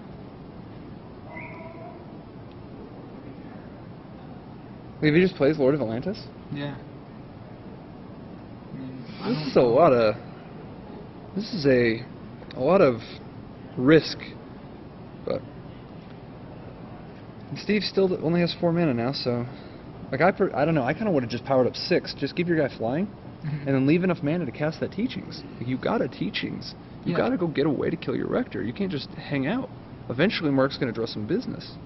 If he just plays Lord of Atlantis?
Yeah.
This is a lot of risk, but Steve still only has 4 mana now, so like I don't know. I kind of would have just powered up 6. Just give your guy flying, and then leave enough mana to cast that Teachings. Like, you got a Teachings. You got to go get a way to kill your Rector. You can't just hang out. Eventually, Marc's going to draw some business.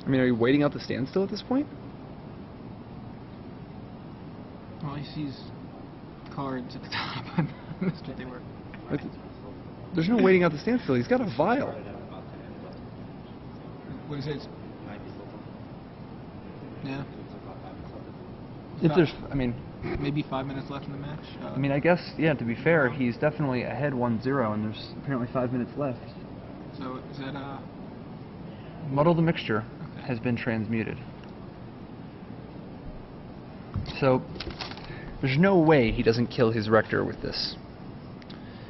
I mean, are you waiting out the standstill at this point?
Well, he sees cards at the top. I missed what they were.
There's no waiting out the standstill. He's got a vial.
What is it? Yeah.
If there's, I mean,
maybe 5 minutes left in the match.
I mean, I guess, yeah. To be fair, he's definitely ahead 1-0, and there's apparently 5 minutes left.
So is that
Muddle the Mixture has been transmuted. So there's no way he doesn't kill his Rector with this.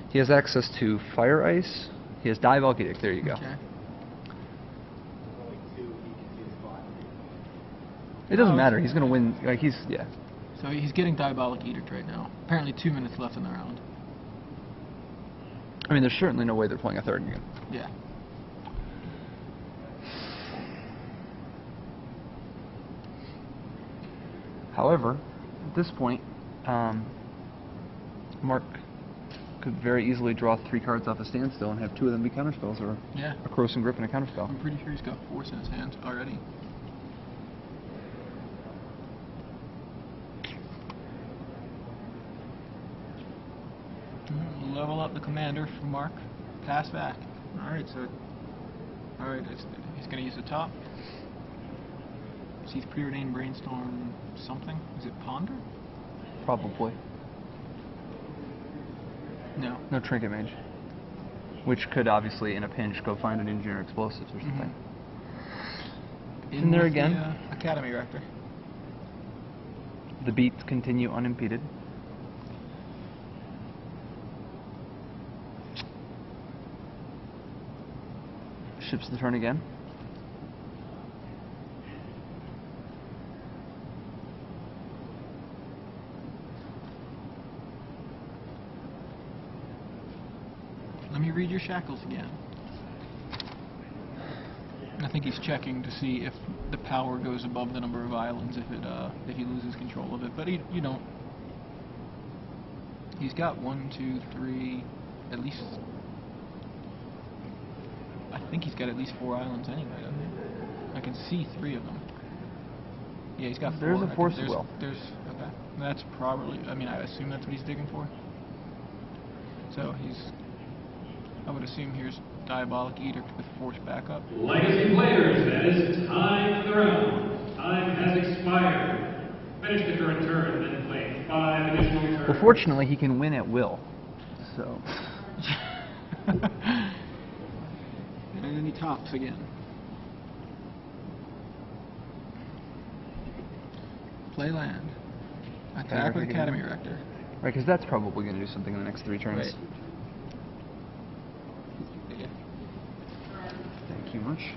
He has access to Fire Ice. He has Diabolic Edict. There you go.
Okay.
It doesn't matter. He's going to win. Like, yeah.
So he's getting Diabolic Edict right now. Apparently 2 minutes left in the round.
I mean, there's certainly no way they're playing a third game.
Yeah.
However, at this point, Marc could very easily draw 3 cards off a standstill and have 2 of them be counterspells, or a Corrosive Grip and a counterspell.
I'm pretty sure he's got force in his hand already. Level up the commander for Marc. Pass back. Alright, so... Alright, he's going to use the top. He's preordained Brainstorm something. Is it Ponder?
Probably.
No.
No Trinket Mage. Which could obviously, in a pinch, go find an Engineer Explosives or something. In there again.
The, Academy Rector.
The beats continue unimpeded. Ships the turn again.
Let me read your shackles again. I think he's checking to see if the power goes above the number of islands if he loses control of it. But you don't. He's got 1, 2, 3, at least. I think he's got at least 4 islands anyway, doesn't he? I can see 3 of them. Yeah, he's got 4.
There's a Force of Will.
Okay. That's probably. I mean, I assume that's what he's digging for. So I would assume here's Diabolic Edict with Force backup.
Legacy players, that is time for the round. Time has expired. Finish the current turn, then play 5 additional turns.
Well, fortunately, he can win at will. So.
And then he tops again. Play land. Attack with Academy Rector.
Right, because that's probably going to do something in the next 3 turns.
Right. Yeah.
Thank you much.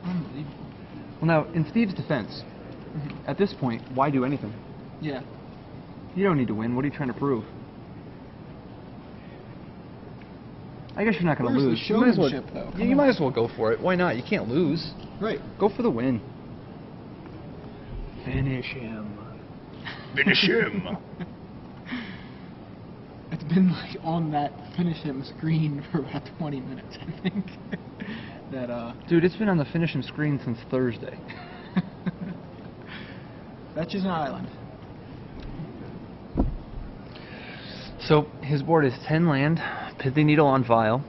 Unbelievable.
Well, now, in Steve's defense, at this point, why do anything?
Yeah.
You don't need to win. What are you trying to prove? I guess you're not going to lose.
The showmanship, though?
You might as well go for it. Why not? You can't lose.
Right.
Go for the win. Finish him. Finish him.
It's been like on that finish him screen for about 20 minutes, I think.
Dude, it's been on the finish him screen since Thursday.
That's just an island.
So his board is 10 land, Pithy Needle on Vial,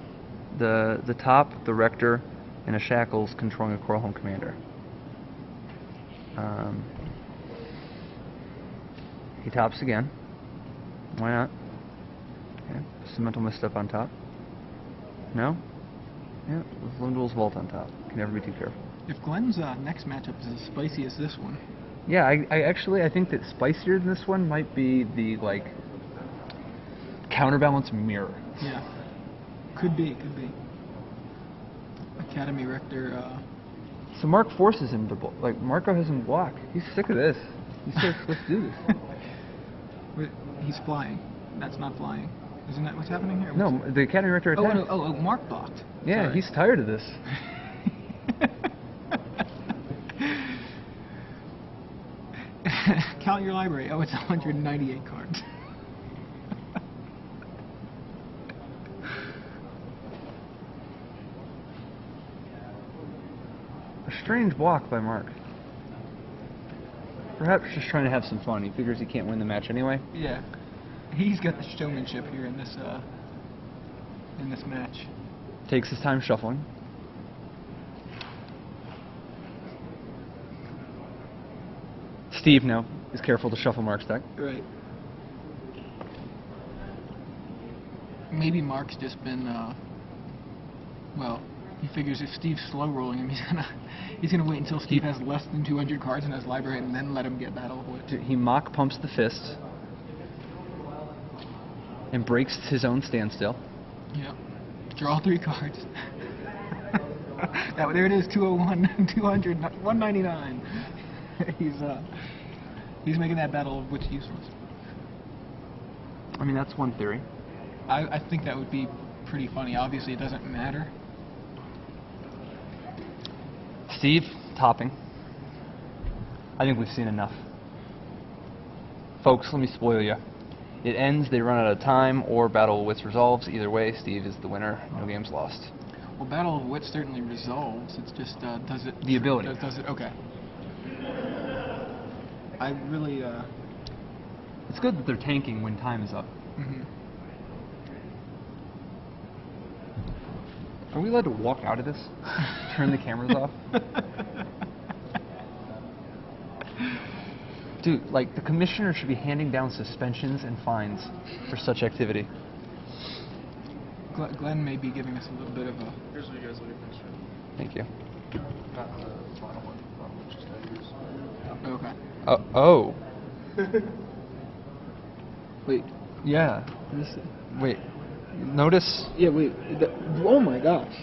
the top, the Rector, and a Shackles controlling a Coral Home Commander. He tops again. Why not? Okay. Some mental misstep on top. No? Yeah, with Lindwell's Vault on top. Can never be too careful.
If Glenn's next matchup is as spicy as this one.
Yeah, I think that spicier than this one might be the, like, counterbalance mirror.
Yeah. Could be. Academy Rector,
So Marc forces him to, like, Marco has him block. He's sick of this. He says, let's do this.
He's flying. That's not flying. Isn't that what's happening here?
No, the Academy Rector attacked.
Oh, Marc blocked.
Yeah,
Sorry.
He's tired of this.
Count your library. Oh, it's 198 cards.
A strange block by Marc. Perhaps just trying to have some fun. He figures he can't win the match anyway.
Yeah. He's got the showmanship here in this match.
Takes his time shuffling. Steve now is careful to shuffle Marc's deck.
Right. Maybe Marc's just been, well, he figures if Steve's slow rolling him, he's gonna wait until Steve has less than 200 cards in his library and then let him get Battle of Wits.
He mock pumps the fist and breaks his own standstill.
Yep. Draw 3 cards. There it is, 201, 200, 199. He's making that Battle of Wits useless.
I mean, that's one theory.
I think that would be pretty funny. Obviously, it doesn't matter.
Steve, topping. I think we've seen enough. Folks, let me spoil you. It ends, they run out of time, or Battle of Wits resolves. Either way, Steve is the winner. No games lost.
Well, Battle of Wits certainly resolves. It's just, does it...
The ability.
Does it... Okay. I really,
It's good that they're tanking when time is up.
Mm-hmm.
Are we allowed to walk out of this? Turn the cameras off? Dude, like, the commissioner should be handing down suspensions and fines for such activity.
Glenn may be giving us a little bit of a...
Here's what you guys looking for.
Thank you.
Not the final one, just
Okay.
Oh.
Wait.
Yeah. Wait. Notice.
Yeah, wait. Oh my gosh.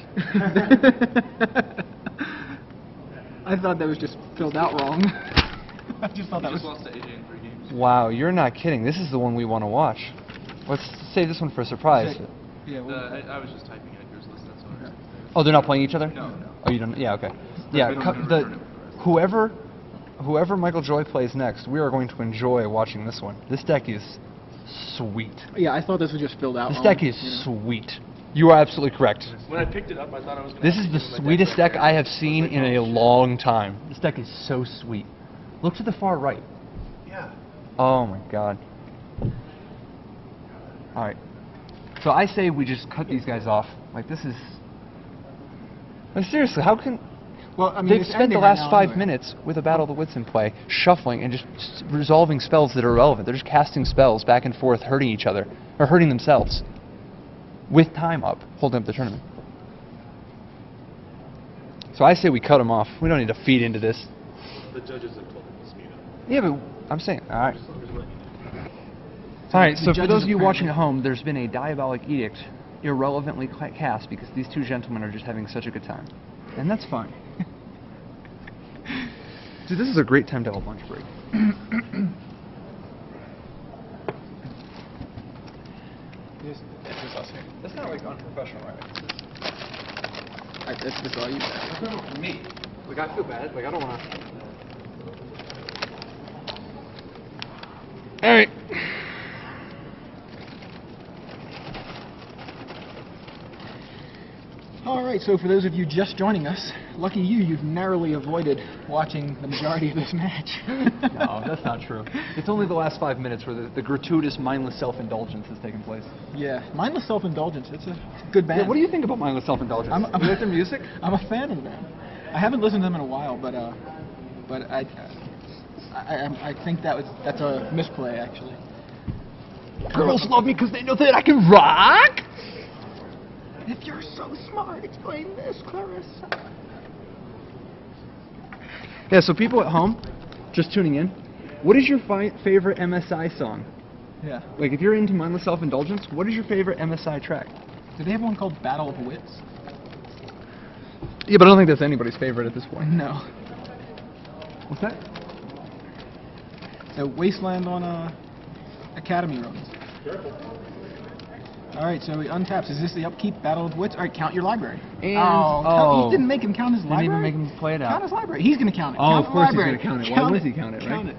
I thought that was just filled out wrong. I just thought that was...
lost to AJ in 3 games.
Wow, you're not kidding. This is the one we want to watch. Let's save this one for a surprise.
Yeah, well,
I was just typing Edgar's list, that's all.
Okay.
Oh, they're not playing each other?
No.
Oh, you don't? Yeah, okay. Yeah, whoever Michael Joy plays next, we are going to enjoy watching this one. This deck is sweet.
Yeah, I thought this was just filled out
This
wrong.
deck is sweet. You are absolutely correct.
When I picked it up, I thought I was going to...
This is the sweetest deck I have seen in a long time. This deck is so sweet. Look to the far right.
Yeah.
Oh my god. Alright. So I say we just cut these guys off. Like, this is... Like, seriously, how can...
Well, I mean,
They've
it's
spent the
ending right
last
now
5
anyway.
minutes with a Battle of the Wits in play, shuffling and just resolving spells that are irrelevant. They're just casting spells back and forth, hurting each other, or hurting themselves, with time up, holding up the tournament. So I say we cut them off. We don't need to feed into this.
The judges have told me to speed up.
Yeah, but I'm saying, alright. Alright, so for those of you watching at home, there's been a diabolic edict irrelevantly cast because these two gentlemen are just having such a good time. And that's fine. Dude, this is a great time to have a lunch break.
This is us here.
That's not like unprofessional, right?
That's all you got.
That's not for me. Like, I feel bad. Like, I don't want to... Alright.
right, so for those of you just joining us, lucky you, you've narrowly avoided watching the majority of this match.
No, that's not true. It's only the last 5 minutes where the gratuitous, mindless self-indulgence has taken place.
Yeah, mindless self-indulgence. It's a good band.
Yeah, what do you think about mindless self-indulgence? You like their music?
I'm a fan of the band. I haven't listened to them in a while, but I think that's a misplay actually.
Girls love me because they know that I can rock.
If you're so smart, explain this, Clarissa.
Yeah, so people at home, just tuning in, what is your favorite MSI song?
Yeah.
Like, if you're into mindless self-indulgence, what is your favorite MSI track?
Do they have one called Battle of Wits?
Yeah, but I don't think that's anybody's favorite at this point.
No.
What's that?
So, Wasteland on Academy runs. All right, so he untaps. Is this the upkeep Battle of Wits? All right, count your library.
And
he didn't make him count his library?
Didn't even make him play it out.
Count his library. He's going to count it.
Oh,
count
of course he's
library.
going to count it.
Count
Why would he count it, right?
Count it.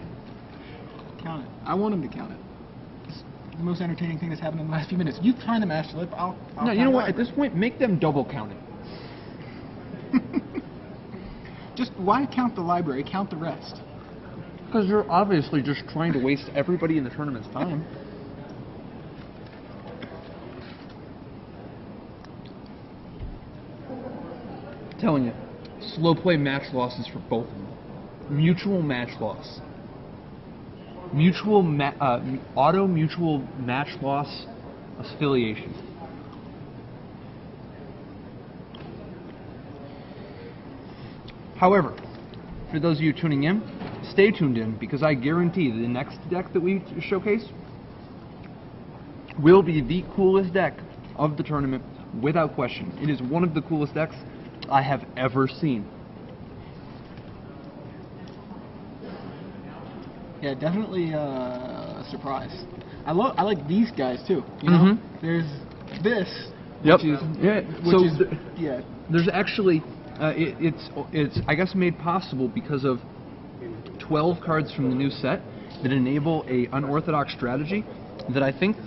Count it. I want him to count it. It's the most entertaining thing that's happened in the last few minutes. You find a match slip, I'll
No, you know what? At this point, make them double count it.
Just why count the library? Count the rest.
Because you're obviously just trying to waste everybody in the tournament's time. Telling you, slow play match losses for both of them. Mutual match loss. Auto mutual match loss affiliation. However, for those of you tuning in, stay tuned in because I guarantee the next deck that we showcase will be the coolest deck of the tournament without question. It is one of the coolest decks I have ever seen.
Yeah, definitely a surprise. I like these guys too. You know, there's this.
Yep.
Which is,
yeah.
Which
so
yeah.
There's actually it's I guess made possible because of 12 cards from the new set that enable a unorthodox strategy that I think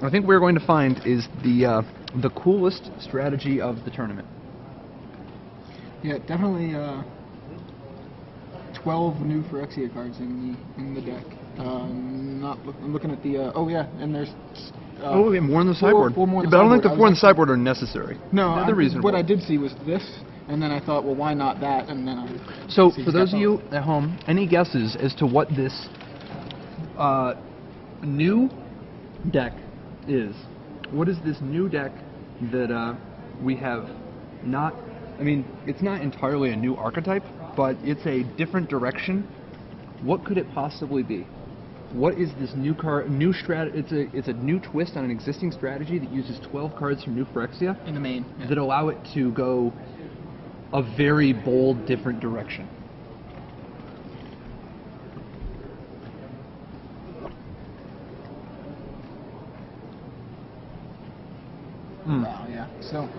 we're going to find is the coolest strategy of the tournament.
Yeah, definitely 12 new Phyrexia cards in the deck. I'm looking at the oh yeah, and there's
yeah, more on the sideboard.
Four more on the
but I don't think
sideboard.
the 4 on the sideboard are necessary.
No,
they're reasonable.
What I did see was this, and then I thought, well, why not that? And then I.
So for those of you at home, any guesses as to what this new deck is? What is this new deck that we have not? I mean, it's not entirely a new archetype, but it's a different direction. What could it possibly be? What is this new card? New strat? It's a new twist on an existing strategy that uses 12 cards from New Phyrexia
in the main
that allow it to go a very bold, different direction.
Wow, yeah. So.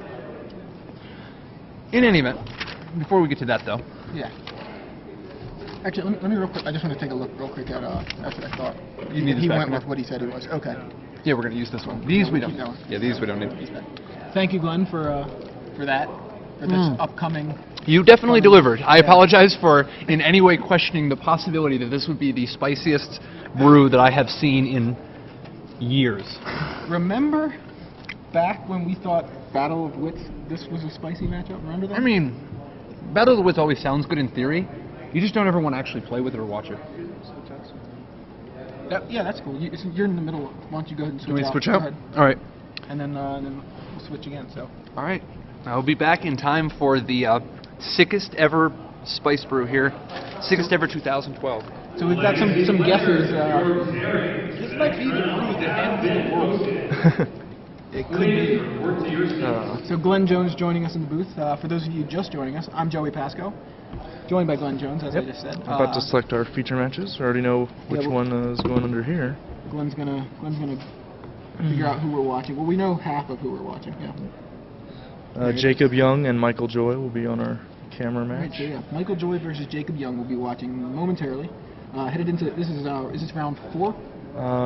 In any event, before we get to that though.
Yeah. Actually, let me real quick. I just want to take a look real quick at that's what I thought. He went with what he said he was. Okay.
Yeah, we're going to use this one. These we don't. Yeah, these we don't need.
Thank you, Glenn, for that. For this upcoming.
You definitely delivered. I apologize for in any way questioning the possibility that this would be the spiciest brew that I have seen in years.
Remember back when we thought Battle of Wits, this was a spicy matchup? Remember that?
I mean, Battle of the Wits always sounds good in theory. You just don't ever want to actually play with it or watch it.
Yeah, that's cool. You're in the middle. Why don't you go ahead and switch out?
Can we switch out? All right.
And then we'll switch again. So.
All right. I'll be back in time for the sickest ever spice brew here. Sickest ever 2012.
So we've got some guesses. This might be the brew that ends the world. It could be. So Glenn Jones joining us in the booth. For those of you just joining us, I'm Joey Pasco, joined by Glenn Jones, as I just said.
I'm about to select our feature matches. I already know which one is going under here.
Glenn's gonna figure out who we're watching. Well, we know half of who we're watching. Yeah.
Jacob Young and Michael Joy will be on our camera match.
Right, so yeah, Michael Joy versus Jacob Young will be watching momentarily. Headed into is this round 4?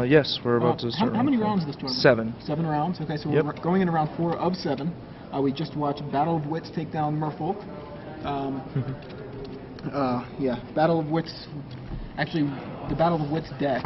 Yes, we're about to start.
How many rounds is this tournament?
7.
7 rounds. Okay, so we're going into round 4 of 7. We just watched Battle of Wits take down Merfolk. Yeah, Battle of Wits. Actually, the Battle of Wits deck